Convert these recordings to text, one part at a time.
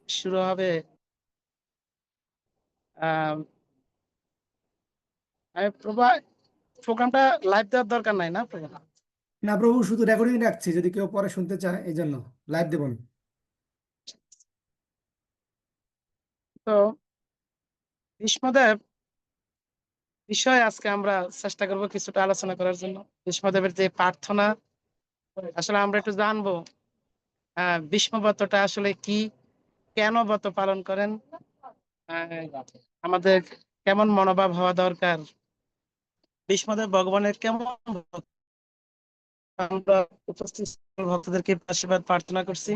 শুরু হবে। প্রোগ্রামটা লাইভ দেওয়ার দরকার নাই না প্রোগ্রাম? না প্রভু, শুধু রেকর্ডিং রাখছি, যদি কেউ পরে শুনতে চায় এই জন্য লাইভ দেব না। তো ভীষ্মদেব বিষয়ে আজকে আমরা চেষ্টা করব কিছুটা আলোচনা করার জন্য। ভীষ্মদেবের যে প্রার্থনা, আসলে আমরা একটু জানবো ভীষ্ম ব্রতটা আসলে কি, কেন ব্রত পালন করেন, আমাদের কেমন মনোভাব হওয়া দরকার, ভীষ্মদেব ভগবানের কেমন ভক্ত। আমরা উপস্থিত ভক্তদেরকে আশীর্বাদ প্রার্থনা করছি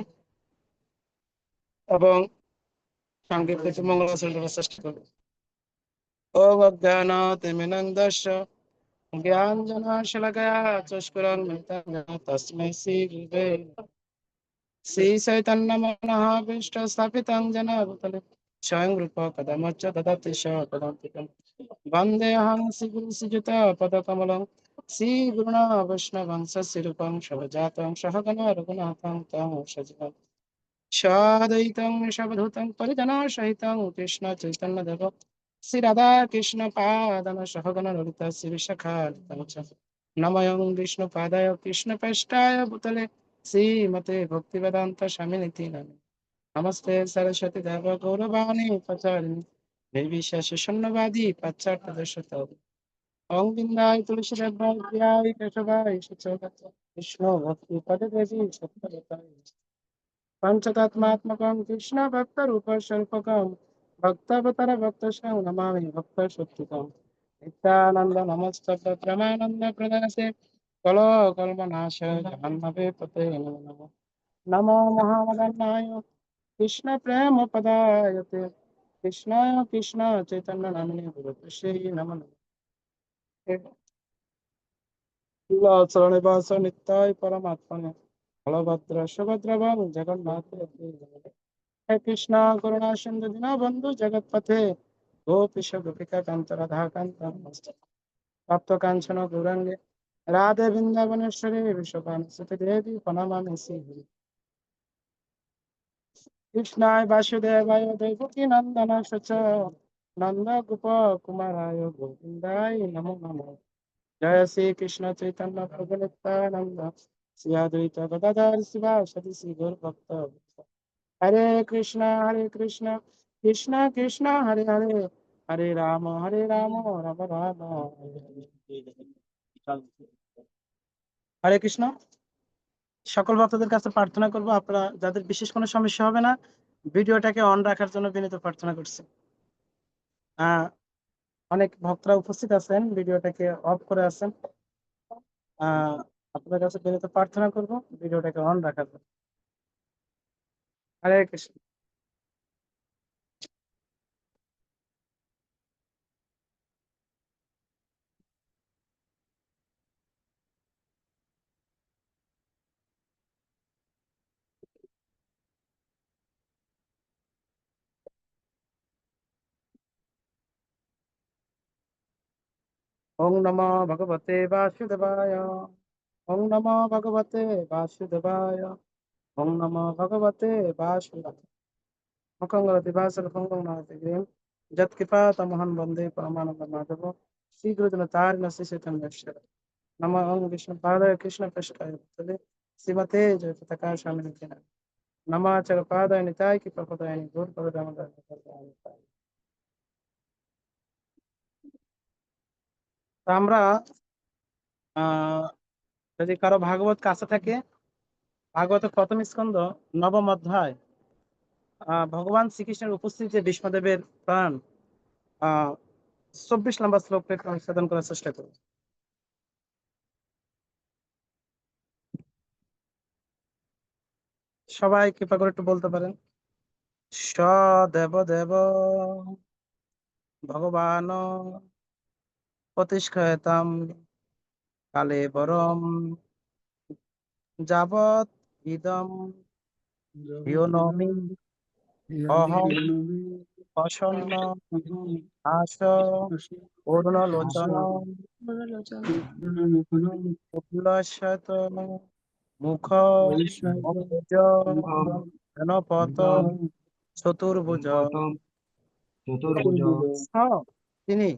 এবং সঙ্গে কিছু মঙ্গলাচরণ করার চেষ্টা করবো। ওম অজ্ঞানাতিমিরন্ধস্য জ্ঞানাঞ্জনশলাকয়া চক্ষুরন্মিলিतं তস্मै শ্রী গুরুবে শ্রী চৈতন্য মনোভীষ্ট স্থাপিतं येन भूतले स्वयं रूप कदा मच्च ददाति स पदान्तिकं वन्देऽहं श्रीगुरुं श्रीयुतपदकमलं श्रीगुरुणा वैष्णवं सत्स्वरूपं सवजातं सहगणा रघुनाथं तं सजीवं साद्वैतं सवधूतं परिजनसहितं कृष्ण चैतन्यदेव श्री राधा कृष्ण पादन सहगण ललिता श्री विशाखान्वितं च नमयं विष्णुपादाय कृष्णप्रेष्ठाय भूतले श्रीमते भक्तिवेदान्त स्वामिनिति नामे नमस्ते सरस्वती देव गौरवाणी प्रचारिणि निर्विशेष शून्यवादी पाश्चात्य देशतो ओम बिंदाय तुलसीदेवाय प्रियाय केशवाय शुचोदत विष्णु भक्ति पददेवी सत्पदाय पंचतत्मात्मकं कृष्ण भक्त रूप स्वरूपकं भक्तावतार भक्तस्य नमामि भक्त शक्तिकं नित्यानंद नमस्तक प्रमानंद प्रदासे कलो कल्पनाश जगन्नाथे पते नमो नमः नमो महावदनाय कृष्ण प्रेम पदायते कृष्णाय कृष्ण चैतन्य नामिने गुरुश्री नमः नमः चरणे वास नित्याय परमात्मने बलभद्र सुभद्र जगन्नाथ हे कृष्ण करुणा सिंधु दीनबंधु जगतपथे गोपीश गोपिका कांत राधा कांत तप्त कांचन गौरांगे राधे वृंदावनेश्वरी विश्वपानुसुते देवी प्रणमामि श्री कृष्णाय वासुदेवाय देवकी नंदनाय च नंद गोप कुमाराय गोविंदाय नमो नमः जय श्री कृष्ण चैतन्य प्रभु नित्यानंद श्री अद्वैत गदाधर शिवासादि श्री गौर भक्त हरे कृष्ण कृष्ण कृष्ण हरे हरे हरे राम राम राम हरे कृष्ण। সকল ভক্তদের কাছে প্রার্থনা করব আপনারা যাদের বিশেষ কোনো সমস্যা হবে না, ভিডিওটাকে অন রাখার জন্য বিনীত প্রার্থনা করছি। অনেক ভক্তরা উপস্থিত আছেন, ভিডিওটাকে অফ করে আছেন। আপনাদের কাছে বিনীত প্রার্থনা করব ভিডিওটাকে অন রাখার জন্য। হরে কৃষ্ণ। ওম নমো ভগবতে বাসুদেবায় ওম নমো ভগবতে বাসুদেবায় ওম নমো ভগবতে বাসুদেবায় মুখং রতি ভাসর ফঙ্গং নাতি গ্রীম যৎকৃপা তমহং বন্দে পরমানন্দ মাধব শ্রী গুরুজন তারিণ শ্রী চৈতন্যেশ্বর নমো ওম বিষ্ণু পাদায় কৃষ্ণ পৃষ্ঠায় ভূতলে শ্রীমতে জয় পতাকা স্বামিনী নমো আচার পাদায় নিতাই কি প্রপদায় গৌর পদ দামোদর আমরা যদি কারো ভাগবত কাছে থাকে, ভাগবতের প্রথম স্কন্ধ নবম অধ্যায় ভগবান শ্রীকৃষ্ণের উপস্থিতিতে ভীষ্মদেবের প্রাণ 24 নম্বর শ্লোককে সংশোধন করার চেষ্টা করব। সবাই কৃপা করে একটু বলতে পারেন। সদেব দেব ভগবান প্রতিষ্ঠেতাম কালে বরম যাবৎ ইদম ইয়োনমি অহং প্রসন্ন আস পূর্ণলোচন উল্লসত মুখ অম্বুজ জনপত চতুর্ভুজ। গৌতম চতুর্ভুজ হ্যাঁ, তিনি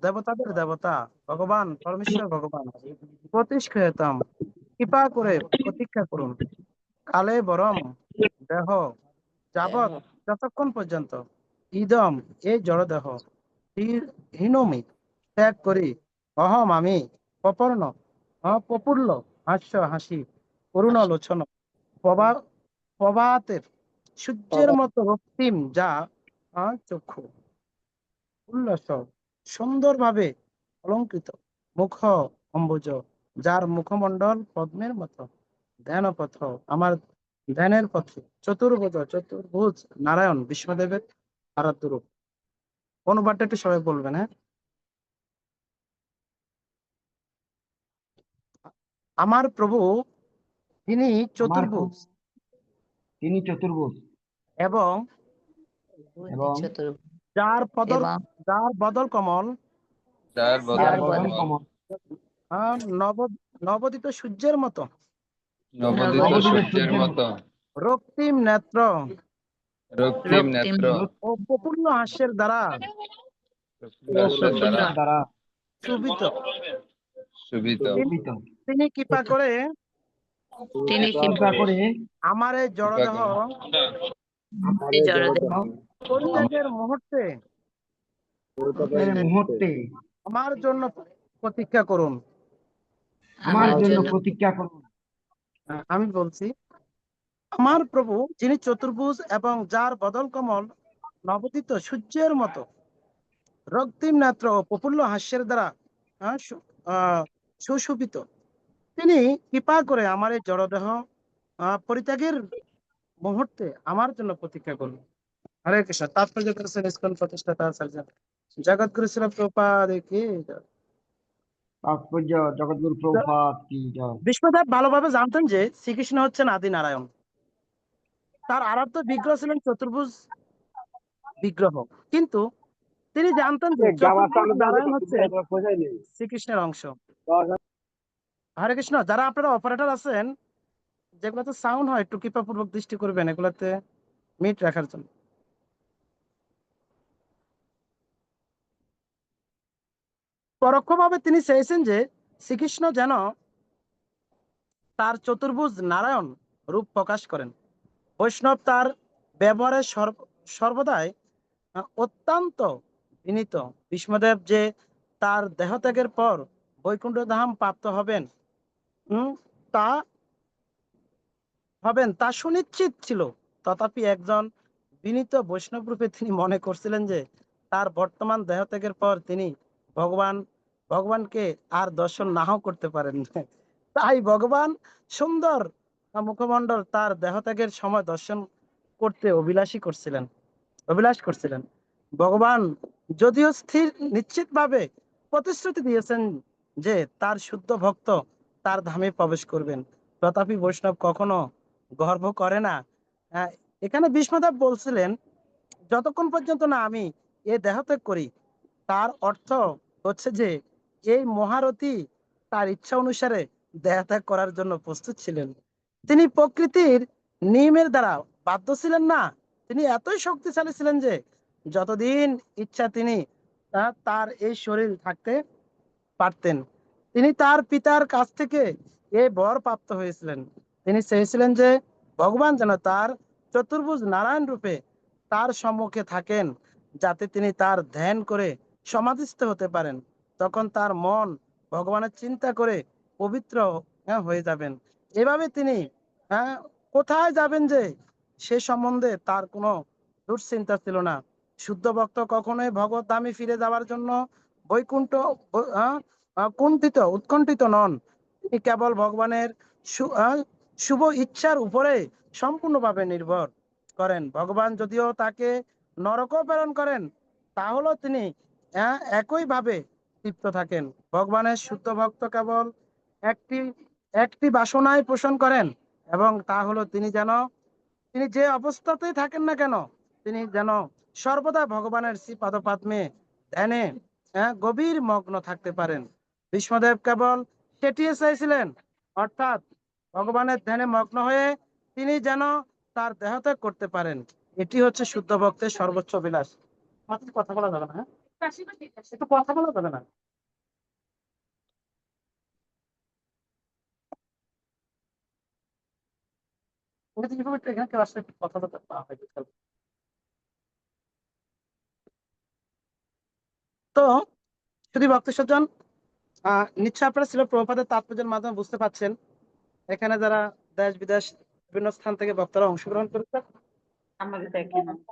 দেবতাদের দেবতা, ভগবান পরমেশ্বর ভগবান প্রতিষ্ঠিতম। কৃপা করে প্রতীক্ষা করুন। কালে বরম দেহ যাবৎ, যতক্ষণ পর্যন্ত ইদম এই জড় দেহ হীনমি ত্যাগ করি, অহম আমি প্রপন্ন প্রফুল্ল হাস্য হাসি করুণ লোচন প্রভা প্রভাতের সূর্যের মতো রক্তিম যা চক্ষু উল্লাস সুন্দরভাবে অলঙ্কৃত মুখ অম্বুজ, যার মুখমণ্ডল পদ্মের মতো ধ্যান পথ আমার ধ্যানের পথে চতুর্ভুজ নারায়ণ বিষ্ণুদেবের আরাধ্য রূপ। অনুবাদটা একটু সবাই বলবেন, হ্যাঁ। আমার প্রভু তিনি আমার চতুর্ভুজ তিনি চতুর্ভুজ এবং এবং যার পদর এবং যার বদল কমল যার যার বদন বদন কমল নব নবদিত সূর্যের মতো নবোদিত সূর্যের মতো রক্তিম নেত্র রক্তিম নেত্র ও প্রফুল্ল হাস্যের দ্বারা হাস্যের দ্বারা দ্বারা শোভিত শোভিত শোভিত। তিনি কৃপা করে তিনি কৃপা করে আমার এই জড়দেহ পরিত্যাগের মুহূর্তে এই মুহূর্তে আমার জন্য প্রতীক্ষা করুন। আমার জন্য প্রতীক্ষা করুন। আমি বলছি, আমার প্রভু যিনি চতুর্ভুজ এবং যার বদল কমল নবদিত সূর্যের মতো রক্তিম নেত্র ও প্রফুল্ল হাস্যের দ্বারা সুশোভিত, তিনি কৃপা করে আমার এই জড়দেহ পরিত্যাগের মুহূর্তে আমার জন্য প্রতীক্ষা করুন। হরে কৃষ্ণ। তাৎপর্য করেছেন ইসকন প্রতিষ্ঠাতা সার্জন জগৎগুরু শ্রী প্রভুপাদ কি জয়। তাৎপর্য জগৎগুরু প্রভুপাদ কি জয়। বিষ্ণুদেব ভালোভাবে জানতেন যে শ্রীকৃষ্ণ হচ্ছেন আদি নারায়ণ। তার আরাধ্য বিগ্রহ ছিলেন চতুর্ভুজ বিগ্রহ, কিন্তু তিনি জানতেন যে চতুর্ভুজ নারায়ণ হচ্ছে শ্রীকৃষ্ণের অংশ। হরে কৃষ্ণ। যারা আপনারা অপারেটর আছেন, যেগুলোতে সাউন্ড হয়, একটু কৃপাপূর্বক দৃষ্টি করবেন এগুলাতে মিট রাখার জন্য। পরোক্ষভাবে তিনি চেয়েছেন যে শ্রীকৃষ্ণ যেন তার চতুর্ভুজ নারায়ণ রূপ প্রকাশ করেন। বৈষ্ণব তার ব্যবহারে সর্বদাই অত্যন্ত বিনীত। বিষ্ণুদেব যে তার দেহত্যাগের পর বৈকুণ্ঠ ধাম প্রাপ্ত হবেন তা তা সুনিশ্চিত ছিল। তথাপি একজন বিনীত বৈষ্ণব রূপে তিনি মনে করছিলেন যে তার বর্তমান দেহত্যাগের পর তিনি ভগবানকে আর দর্শন নাও করতে পারেন। তাই ভগবান সুন্দর মুখমণ্ডল তার দেহত্যাগের সময় দর্শন করতে অভিলাষ করছিলেন। ভগবান যদিও স্থির নিশ্চিতভাবে প্রতিশ্রুতি দিয়েছেন যে তার শুদ্ধ ভক্ত তার ধামে প্রবেশ করবেন, তথাপি বৈষ্ণব কখনো গর্ব করে না। এখানে বিষ্ণুদেব বলছিলেন, যতক্ষণ পর্যন্ত না আমি এ দেহত্যাগ করি, তার অর্থ হচ্ছে যে এই মহারথী তার ইচ্ছা অনুসারে দেহত্যাগ করার জন্য প্রস্তুত ছিলেন। তিনি প্রকৃতির নিয়মের দ্বারা বাধ্য ছিলেন না। তিনি এতই শক্তিশালী ছিলেন যে যতদিন ইচ্ছা তিনি তার এই শরীর থাকতে পারতেন। তিনি তার পিতার কাছ থেকে এই বর প্রাপ্ত হয়েছিলেন। তিনি চেয়েছিলেন যে ভগবান যেন তার চতুর্ভুজ নারায়ণ রূপে তার সম্মুখে থাকেন, যাতে তিনি তার ধ্যান করে সমাধিস্থ হতে পারেন। তখন তার মন ভগবানের চিন্তা করে পবিত্র হয়ে যাবেন। এভাবে তিনি কোথায় যাবেন যে সে সম্বন্ধে তার কোনো দুশ্চিন্তা ছিল না। শুদ্ধ ভক্ত কখনোই ভগবত ধামে ফিরে যাওয়ার জন্য বৈকুণ্ঠ উৎকণ্ঠিত নন। তিনি কেবল ভগবানের শুভ ইচ্ছার উপরে সম্পূর্ণভাবে নির্ভর করেন। ভগবান যদিও তাকে নরক প্রেরণ করেন, তাহলেও তিনি একইভাবে তৃপ্ত থাকেন। ভগবানের শুদ্ধ ভক্ত কেবল একটি বাসনায় পোষণ করেন, এবং তা হলো তিনি যে অবস্থাতেই থাকেন না কেন, তিনি যেন সর্বদা ভগবানের শ্রীপাদপদ্মে ধ্যানে গভীর মগ্ন থাকতে পারেন। বিষ্ণুদেব কেবল সেটিই চাইছিলেন, অর্থাৎ ভগবানের ধ্যানে মগ্ন হয়ে তিনি যেন তার দেহত্যাগ করতে পারেন, এটি হচ্ছে শুদ্ধ ভক্তের সর্বোচ্চ অভিলাষ। মাত্র কথা বলা যাবে না, হ্যাঁ একটু কথা বলা যাবে না। এখানে কেউ আসলে কথা বলতে হয়। তো যদি ভক্ত সজ্জন নিশ্চয় আপনারা ছিল প্রভুপাদের তাৎপর্যের মাধ্যমে বুঝতে পারছেন, এখানে যারা দেশ বিদেশ বিভিন্ন স্থান থেকে বক্তারা অংশগ্রহণ করেছে,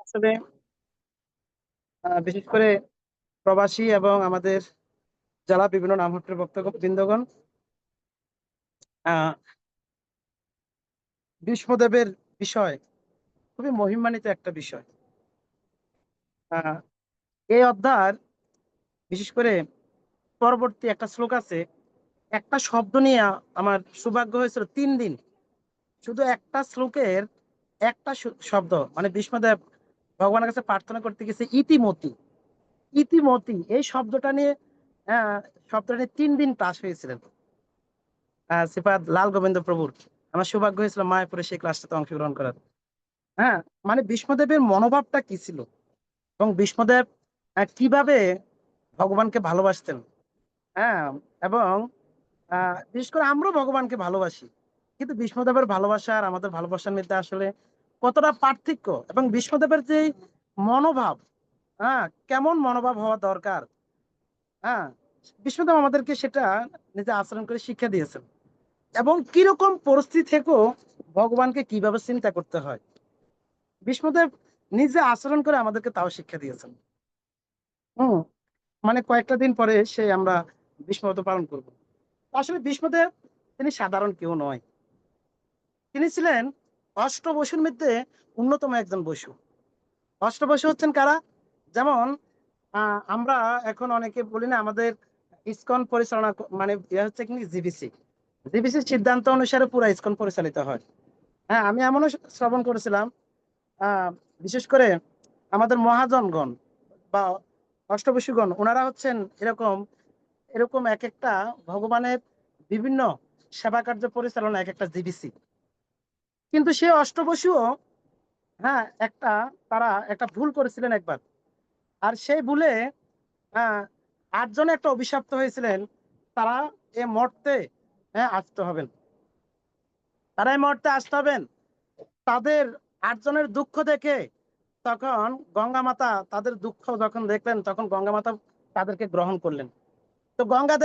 আসলে বিশেষ করে প্রবাসী এবং আমাদের যারা বিভিন্ন নামহট্টের বৃন্দগণ ভীষ্মদেবের বিষয় খুবই মহিমান্বিত একটা বিষয়। এই অধ্যায়ের বিশেষ করে পরবর্তী একটা শ্লোক আছে, একটা শব্দ নিয়ে আমার সৌভাগ্য হয়েছিল 3 দিন শুধু একটা শ্লোকের একটা শব্দ, মানে ভীষ্মদেব ভগবানের কাছে প্রার্থনা করতে গেছে ইতিমতি। ইতিমতি এই শব্দটা নিয়ে 3 দিন ক্লাস হয়েছিলেন শ্রীপাদ লাল গোবিন্দ প্রভুর। আমার সৌভাগ্য হয়েছিল মায়াপুরে সেই ক্লাসটাতে অংশগ্রহণ করার। মানে ভীষ্মদেবের মনোভাবটা কি ছিল এবং ভীষ্মদেব কিভাবে ভগবানকে ভালোবাসতেন। এবং বিশেষ করে আমরাও ভগবানকে ভালোবাসি, কিন্তু ভীষ্মদেবের ভালোবাসা আর আমাদের ভালোবাসার মধ্যে আসলে কতটা পার্থক্য, এবং ভীষ্মদেবের যে মনোভাব, কেমন মনোভাব হওয়া দরকার, ভীষ্মদেব আমাদেরকে সেটা নিজে আচরণ করে শিক্ষা দিয়েছেন, এবং কিরকম পরিস্থিতি থেকেও ভগবানকে কিভাবে চিন্তা করতে হয় ভীষ্মদেব নিজে আচরণ করে আমাদেরকে তাও শিক্ষা দিয়েছেন। মানে কয়েকটা দিন পরে সে আমরা ভীষ্মব্রত পালন করব। আসলে ভীষ্মদেব তিনি সাধারণ কেউ নয়, তিনি ছিলেন অষ্টবসুর মধ্যে অন্যতম একজন বসু। অষ্টবসু হচ্ছেন কারা? যেমন আমরা এখন অনেকে বলি না আমাদের ইসকন পরিচালনা মানে হচ্ছে কি জিবিসি, জিবিসির সিদ্ধান্ত অনুসারে পুরো ইসকন পরিচালিত হয়। আমি এমনও শ্রবণ করেছিলাম, বিশেষ করে আমাদের মহাজনগণ বা অষ্টবসুগণ, ওনারা হচ্ছেন এরকম এরকম এক একটা ভগবানের বিভিন্ন সেবা কার্য পরিচালনা এক একটা জিবিসি। কিন্তু সে অষ্টবসুও তারা একটা ভুল করেছিলেন একবার, আর সেই ভুলে 8 জনে একটা অভিশপ্ত হয়েছিলেন, তারা এ মর্তে আসতে হবেন, তারা এই মর্তে আসতে হবেন। তাদের 8 জনের দুঃখ দেখে তখন গঙ্গা মাতা তাদের দুঃখ যখন দেখলেন, তখন গঙ্গা মাতা তাদেরকে গ্রহণ করলেন। তো গঙ্গা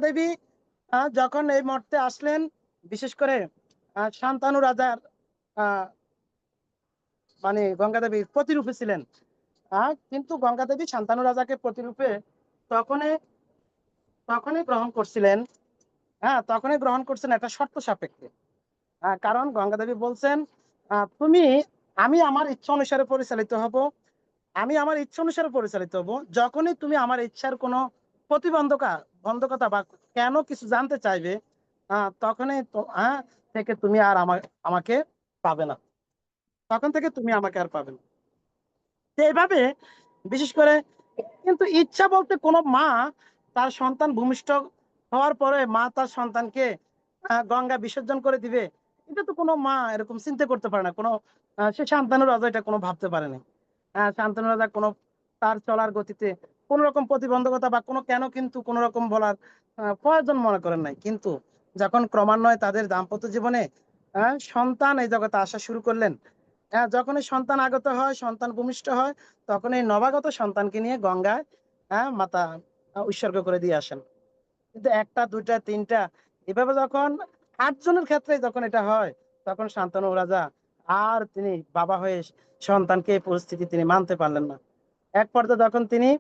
দেবী যখন এই মর্তে আসলেন, বিশেষ করে শান্তানু রাজার মানে গঙ্গা দেবীর প্রতিরূপে ছিলেন। কিন্তু গঙ্গা দেবী শান্তানু রাজাকে প্রতিরূপে তখনই তখনই গ্রহণ করছিলেন, তখনই গ্রহণ করছেন একটা শর্ত সাপেক্ষে। কারণ গঙ্গা দেবী বলছেন, তুমি আমি আমার ইচ্ছা অনুসারে পরিচালিত হব, আমি আমার ইচ্ছা অনুসারে পরিচালিত হব, যখনই তুমি আমার ইচ্ছার কোনো বন্ধকতা বা কেন কিছু জানতে চাইবে, তখনই থেকে তুমি আর আমাকে পাবে না, তখন থেকে তুমি আমাকে আর পাবে না। তো এইভাবে বিশেষ করে, কিন্তু ইচ্ছা বলতে কোনো মা তার সন্তান ভূমিষ্ঠ হওয়ার পরে মা তার সন্তানকে গঙ্গা বিসর্জন করে দিবে, এটা তো কোনো মা এরকম চিন্তা করতে পারে না, কোনো সে শান্তানু রাজা এটা কোনো ভাবতে পারেনি। শান্তানু রাজা কোনো তার চলার গতিতে কোন রকম প্রতিবন্ধকতা বা কোনো কেন কিন্তু কোন রকম বলার প্রয়োজন মনে করেন নাই। কিন্তু যখন ক্রমান্বয়ে তাদের দাম্পত্য জীবনে সন্তান এই জগতে আসা শুরু করলেন, যখনই সন্তান আগত হয়, সন্তান ভূমিষ্ঠ হয়, তখন এই নবাগত সন্তানকে নিয়ে গঙ্গায় মাতা উৎসর্গ করে দিয়ে আসেন। কিন্তু একটা দুইটা তিনটা এভাবে যখন 8 জনের ক্ষেত্রে যখন এটা হয়, তখন শান্তনু রাজা আর তিনি বাবা হয়ে সন্তানকে এই পরিস্থিতি তিনি মানতে পারলেন না। এক পর্যায়ে যখন তিনি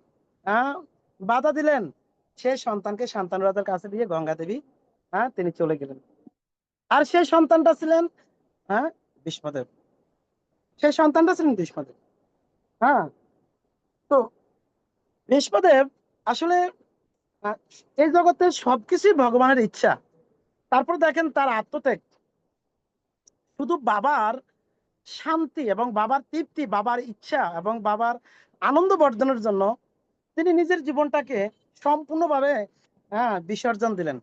বাধা দিলেন, সেই সন্তানকে শান্তনু রাজার কাছে দিয়ে গঙ্গা দেবী তিনি চলে গেলেন। আর সেই সন্তানটা ছিলেন ভীষ্মদেব, সেই সন্তানটা ছিলেন ভীষ্মদেব। তো ভীষ্মদেব আসলে এই জগতে সবকিছুই ভগবানের ইচ্ছা। তারপর দেখেন তার আত্মত্যাগ, শুধু বাবার শান্তি এবং বাবার তৃপ্তি, বাবার ইচ্ছা এবং বাবার আনন্দ বর্ধনের জন্য তিনি নিজের জীবনটাকে সম্পূর্ণভাবে বিসর্জন দিলেন।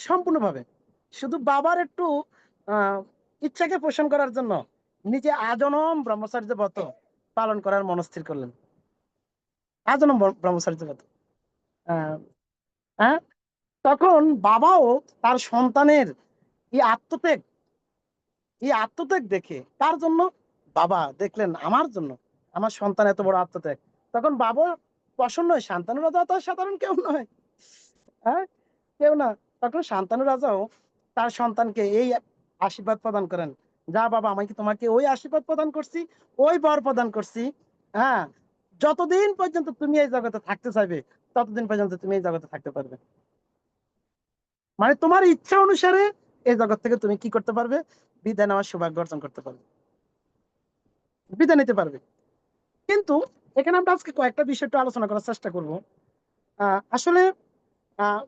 সম্পূর্ণভাবে শুধু বাবার একটু ইচ্ছাকে পোষণ করার জন্য নিজে আজনম ব্রহ্মচর্য ব্রত পালন করার মনস্থির করলেন। আজনম ব্রহ্মচর্য ব্রত। আহ, হ্যাঁ, তখন বাবাও তার সন্তানের এই আত্মত্যাগ, এই আত্মত্যাগ দেখে, তার জন্য বাবা দেখলেন আমার জন্য আমার সন্তান এত বড় আত্মত্যাগ, তখন বাবা প্রসন্ন হয়। শান্তনু রাজা তো আর সাধারণ কেউ নয়, হ্যাঁ, কেউ না। তখন শান্তনু রাজাও তার সন্তানকে এই আশীর্বাদ প্রদান করেন, যা বাবা, আমি কি তোমাকে ওই আশীর্বাদ প্রদান করছি, ওই বর প্রদান করছি, হ্যাঁ, যতদিন পর্যন্ত তুমি এই জগতে থাকতে চাইবে ততদিন পর্যন্ত তুমি এই জগতে থাকতে পারবে। মানে তোমার ইচ্ছা অনুসারে এই জগৎ থেকে তুমি কি করতে পারবে, বিদায় নেওয়ার সৌভাগ্য অর্জন করতে পারবে, বিদায় নিতে পারবে। কিন্তু এখানে আমরা আজকে কয়েকটা বিষয় একটু আলোচনা করার চেষ্টা করব। আসলে আহ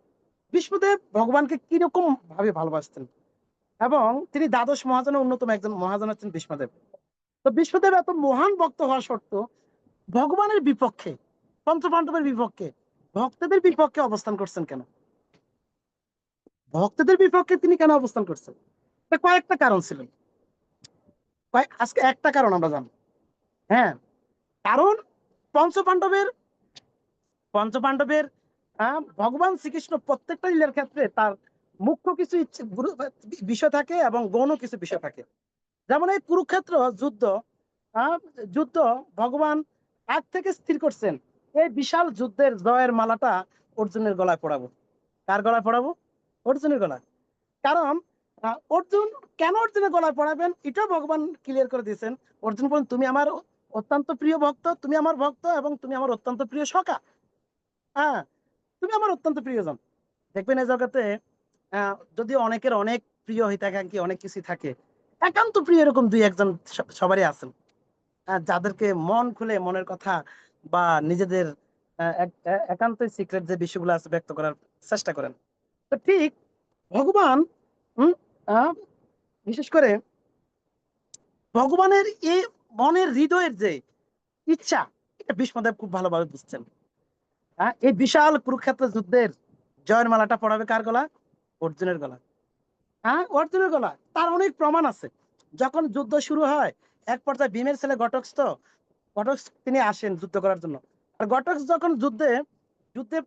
বিষ্ণুদেব ভগবানকে কিরকম ভাবে ভালোবাসতেন, এবং তিনি দ্বাদশ মহাজনের অন্যতম একজন মহাজন হচ্ছেন বিষ্ণুদেব। তো বিষ্ণুদেব এত মহান ভক্ত হওয়া সত্ত্বেও ভগবানের বিপক্ষে, পঞ্চপাণ্ডবের বিপক্ষে, ভক্তদের বিপক্ষে অবস্থান করছেন কেন? ভক্তদের বিপক্ষে তিনি কেন অবস্থান করছেন? কয়েকটা কারণ ছিল। আজকে একটা কারণ আমরা জানি। হ্যাঁ, কারণ পঞ্চপাণ্ডবের পঞ্চপাণ্ডবের ভগবান শ্রীকৃষ্ণ প্রত্যেকটা লীলার ক্ষেত্রে তার মুখ্য কিছু বিষয় থাকে এবং গৌণ কিছু বিষয় থাকে। যেমন এই কুরুক্ষেত্র যুদ্ধ, যুদ্ধ ভগবান আগ থেকে স্থির করছেন এই বিশাল যুদ্ধের জয়ের মালাটা অর্জুনের গলায় পড়াবো। কার গলায় পড়াবো? অর্জুনের গলায়। কারণ অর্জুন কেন অর্জুনের গলায় পড়াবেন এটাও ভগবান ক্লিয়ার করে দিয়েছেন। অর্জুন বলেন, তুমি আমার অত্যন্ত প্রিয় ভক্ত, তুমি আমার ভক্ত, এবং তুমি আমার অত্যন্ত প্রিয় সখা। হ্যাঁ, তুমি আমার অত্যন্ত প্রিয়জন। দেখবেন এই জগতে যদি অনেকের অনেক প্রিয় হিতাকাঙ্ক্ষী অনেক কিছু থাকে, একান্ত প্রিয় এরকম দুই একজন সবারই আছেন, যাদেরকে মন খুলে মনের কথা বা নিজেদের একান্ত সিক্রেট যে বিষয়গুলো আছে ব্যক্ত করার চেষ্টা করেন। তো ঠিক ভগবান বিশেষ করে ভগবানের এই মনের হৃদয়ের যে ইচ্ছা, এটা বিষ্ণুদেব খুব ভালোভাবে বুঝছেন। এই বিশাল কুরুক্ষেত্র যুদ্ধের জয়ের মালাটা পড়াবে কার গলা? অর্জুনের গলা। হ্যাঁ, অর্জুনের গলা। তার অনেক প্রমাণ আছে। যখন যুদ্ধ শুরু হয়, এক পর্যায়ে ভীমের ছেলে ঘটক তিনি আসেন যুদ্ধ করার জন্য। আর ঘটক যখন যুদ্ধে যুদ্ধে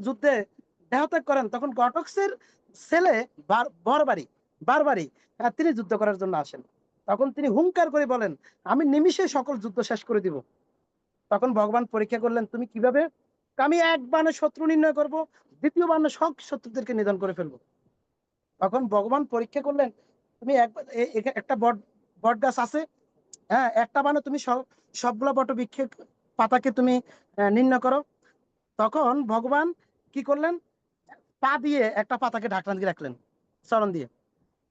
যুদ্ধে দেহত্যাগ করেন, তখন ঘটকের ছেলে বারবারি তিনি যুদ্ধ করার জন্য আসেন। তখন তিনি হুঙ্কার করে বলেন, আমি নিমিষে সকল যুদ্ধ শেষ করে দিব। তখন ভগবান পরীক্ষা করলেন, তুমি কিভাবে? আমি এক বাণে শত্রু নির্ণয় করব, দ্বিতীয় বাণে সব শত্রুদেরকে নিধন করে ফেলবো। তখন ভগবান পরীক্ষা করলেন, তুমি একটা বট গাছ আছে, হ্যাঁ, একটা বাণে তুমি সবগুলো বটবৃক্ষ পাতাকে তুমি নির্ণয় করো। তখন ভগবান কি করলেন? পা দিয়ে একটা পাতাকে ঢাকনা দিয়ে রাখলেন, চরণ দিয়ে।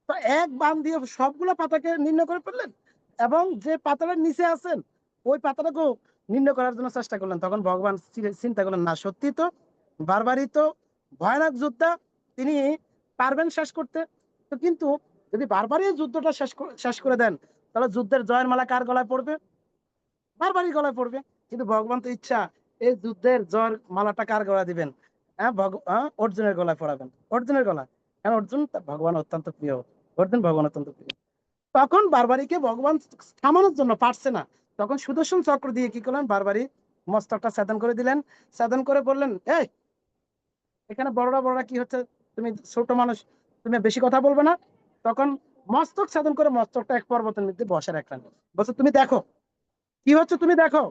তো এক বান দিয়ে সবগুলো পাতাকে নির্ণয় করে ফেললেন, এবং যে পাতাটার নিচে আছেন ওই পাতাটাকেও নির্ণয় করার জন্য চেষ্টা করলেন। তখন ভগবান চিন্তা করলেন, না, সত্যি তো বারবারই তো ভয়ানক যোদ্ধা, তিনি পারবেন শেষ করতে। তো কিন্তু যদি বারবারই যুদ্ধটা শেষ করে দেন, তাহলে যুদ্ধের জয়ের মালা কার গলায় পড়বে? বারবারই গলায় পড়বে। কিন্তু ভগবান তো ইচ্ছা এই যুদ্ধের জয়ের মালাটা কার গলায় দিবেন? অর্জুনের গলায় পড়াবেন, অর্জুনের গলায়। কারণ অর্জুন ভগবান অত্যন্ত প্রিয়, অর্জুন ভগবান অত্যন্ত প্রিয়। তখন বারবারিকে ভগবান থামানোর জন্য পারছে না, তখন সুদর্শন চক্র দিয়ে কি করলেন, বারবারি মস্তকটা ছেদন করে দিলেন। ছেদন করে বললেন, এই এখানে বড়রা কি হচ্ছে, তুমি ছোট মানুষ, তুমি বেশি কথা বলবে না। তখন মস্তক ছেদন করে মস্তকটা এক পর্বতের মধ্যে বসে রাখলেন। বলছে, তুমি দেখো কি হচ্ছে, তুমি দেখো।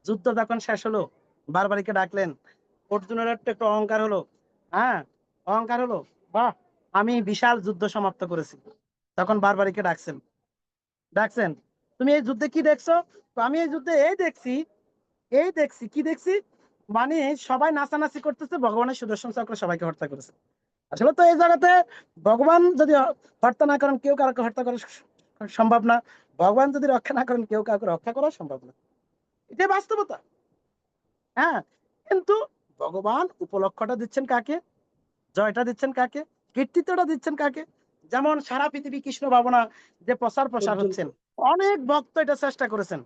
যুদ্ধ যখন শেষ হলো, বারবারিকে ডাকলেন। অর্জুনের একটু অহংকার হলো। হ্যাঁ, অহংকার হলো, বাহ, আমি বিশাল যুদ্ধ সমাপ্ত করেছি। তখন বারবারিকে ডাকছেন, তুমি এই যুদ্ধে কি দেখছো? তো আমি এই যুদ্ধে এই দেখছি কি দেখছি, মানে সবাই নাচানাচি করতেছে, ভগবানের সুদর্শন চক্র সবাইকে হত্যা করেছে। আসলে তো এই জায়গাতে ভগবান যদি হত্যা না করেন, কেউ কাউকে হত্যা করা সম্ভব না। ভগবান যদি রক্ষা না করেন, কেউ কাউকে রক্ষা করা সম্ভব না। এটাই বাস্তবতা। হ্যাঁ, কিন্তু ভগবান উপলক্ষটা দিচ্ছেন কাকে? জয়টা দিচ্ছেন কাকে? কীর্তিত্বটা দিচ্ছেন কাকে? যেমন সারা পৃথিবী কৃষ্ণ ভাবনা যে প্রসার হচ্ছেন, অনেক ভক্ত এটা চেষ্টা করেছেন,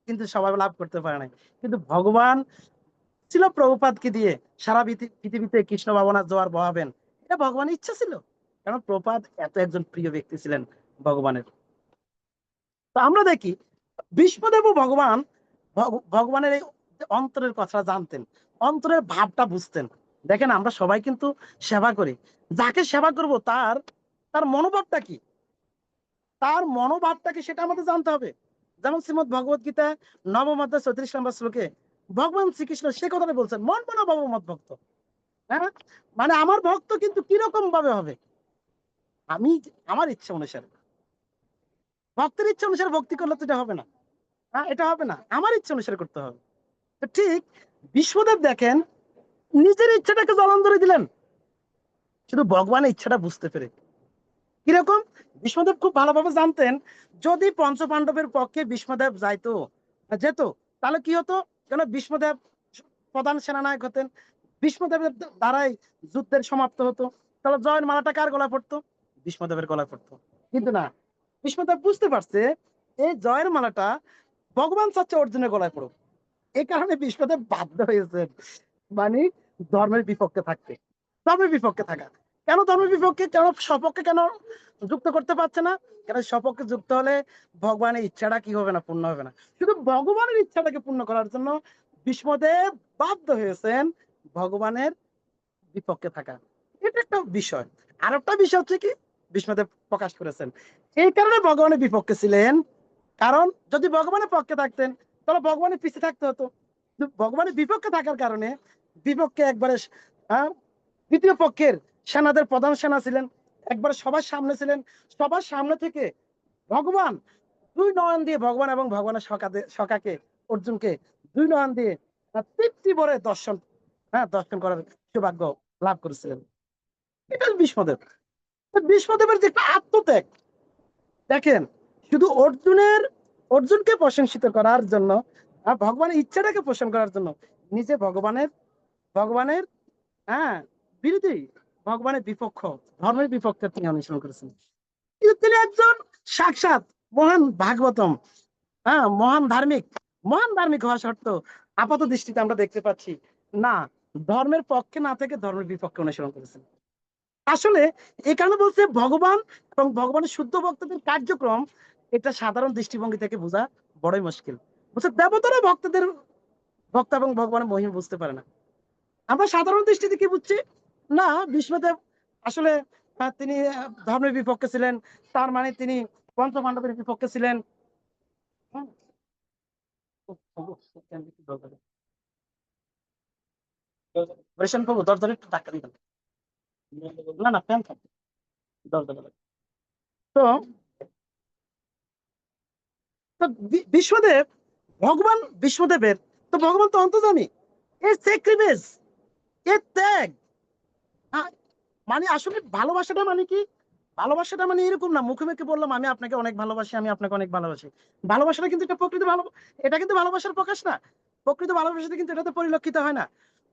কিন্তু সবাই লাভ করতে পারে নাই। কিন্তু ভগবান ছিল প্রভুপাদকে দিয়ে সারা পৃথিবীতে কৃষ্ণ ভাবনা জোয়ার বহাবেন, এটা ভগবানের ইচ্ছা ছিল। কারণ প্রপাত এত একজন প্রিয় ব্যক্তি ছিলেন ভগবানের। তো আমরা দেখি ভীষ্মদেব ও ভগবানের এই অন্তরের কথা জানতেন, অন্তরের ভাবটা বুঝতেন। দেখেন আমরা সবাই কিন্তু সেবা করি, যাকে সেবা করব তার তার মনোভাবটা কি, তার মনোভাবটা কি সেটা আমাদের জানতে হবে। যেমন শ্রীমদ ভগবত গীতা নবম অধ্যায় 34 নম্বর শ্লোকে ভগবান শ্রীকৃষ্ণ সে কথাটা বলছেন, মন মনো ভব মত ভক্ত। হ্যাঁ, মানে আমার ভক্ত কিন্তু কিরকম ভাবে হবে, আমি আমার ইচ্ছা অনুসারে, ভক্তের ইচ্ছা অনুসারে ভক্তি করলে তো এটা হবে না। হ্যাঁ, এটা হবে না, আমার ইচ্ছা অনুসারে করতে হবে। তো ঠিক বিশ্বদেব দেখেন নিজের ইচ্ছাটাকে জলাঞ্জলি দিলেন শুধু ভগবানের ইচ্ছাটা বুঝতে পেরে। কিরকম? ভীষ্মদেব খুব ভালোভাবে জানতেন যদি পঞ্চপাণ্ডবের পক্ষে ভীষ্মদেব যেত তাহলে কি হতো, কেন ভীষ্মদেব প্রধান সেনানায়ক হতেন, ভীষ্মদেবের দ্বারাই যুদ্ধের সমাপ্ত হতো, তাহলে জয়ের মালাটা কার গলায় পড়তো? ভীষ্মদেবের গলায় পড়তো। কিন্তু না, ভীষ্মদেব বুঝতে পারছে এই জয়ের মালাটা ভগবান চাচ্ছে অর্জুনের গলায় পড়ুক। এই কারণে ভীষ্মদেব বাধ্য হয়েছেন মানে ধর্মের বিপক্ষে থাকতে, ধর্মের বিপক্ষে থাকা। কেন ধর্মের বিপক্ষে, কেন সপক্ষে কেন যুক্ত করতে পারছে না? কেন সপক্ষে যুক্ত হলে ভগবানের ইচ্ছাটা কি হবে না, পূর্ণ হবে না। শুধু ভগবানের ইচ্ছাটাকে পূর্ণ করার জন্য ভীষ্মদেব বাধ্য হয়েছেন ভগবানের বিপক্ষে থাকা। এটা একটা বিষয়। আর একটা বিষয় হচ্ছে কি ভীষ্মদেব প্রকাশ করেছেন এই কারণে ভগবানের বিপক্ষে ছিলেন, কারণ যদি ভগবানের পক্ষে থাকতেন তাহলে ভগবানের পিছিয়ে থাকতে হতো। ভগবানের বিপক্ষে থাকার কারণে বিপক্ষে একবারে দ্বিতীয় পক্ষের সেনাদের প্রধান সেনা ছিলেন, একবার সবার সামনে ছিলেন, সবার সামনে থেকে ভগবান দুই নয়ন দিয়ে ভগবান এবং ভগবানের সখাকে অর্জুনকে দুই নয়ন দিয়ে তৃপ্তি ভরে দর্শন করার সৌভাগ্য লাভ করেছিলেন। এটা ভীষ্মদেব। ভীষ্মদেবের যে একটা আত্মত্যাগ দেখেন, শুধু অর্জুনকে প্রশংসিত করার জন্য আর ভগবানের ইচ্ছাটাকে পোষণ করার জন্য নিজে ভগবানের হ্যাঁ বিরোধী, ভগবানের বিপক্ষ, ধর্মের বিপক্ষে তিনি অনুসরণ করেছেন। কিন্তু তিনি একজন সাক্ষাৎ মহান ভাগবতম, মহান ধার্মিক হওয়া সত্ত্বেও আপাত দৃষ্টিতে আমরা দেখতে পাচ্ছি না, ধর্মের পক্ষে না থেকে ধর্মের বিপক্ষে অনুসরণ করেছেন। আসলে এই কারণে বলছে ভগবান এবং ভগবানের শুদ্ধ ভক্তদের কার্যক্রম এটা সাধারণ দৃষ্টিভঙ্গি থেকে বোঝা বড়ই মুশকিল। বলছে দেবতারা ভক্ত এবং ভগবানের মহিমা বুঝতে পারে না। আমরা সাধারণ দৃষ্টিতে কি বুঝছি, না ভীষ্মদেব আসলে তিনি ধর্মের বিপক্ষে ছিলেন, তার মানে তিনি পঞ্চপাণ্ডবের বিপক্ষে ছিলেন। হুম, বৈষ্ণব প্রভু দরজার একটু ধাক্কা দিবেন। না না, ফ্যান থাকবে দরজা। তো তো বিশ্বদেব ভগবান বিশ্বদেবের তো ভগবান তো অন্তর্যামী, এর স্যাক্রিফাইস, এর ত্যাগ। মানে আসলে ভালোবাসাটা মানে কি, ভালোবাসাটা মানে এরকম না মুখে মুখে বললাম আমি আপনাকে অনেক ভালোবাসি, আমি আপনাকে অনেক ভালোবাসি। ভালোবাসাটা কিন্তু এটা প্রকৃত এটা কিন্তু ভালোবাসার প্রকাশ না। প্রকৃত ভালোবাসাটা কিন্তু এটাতে পরিলক্ষিত হয় না।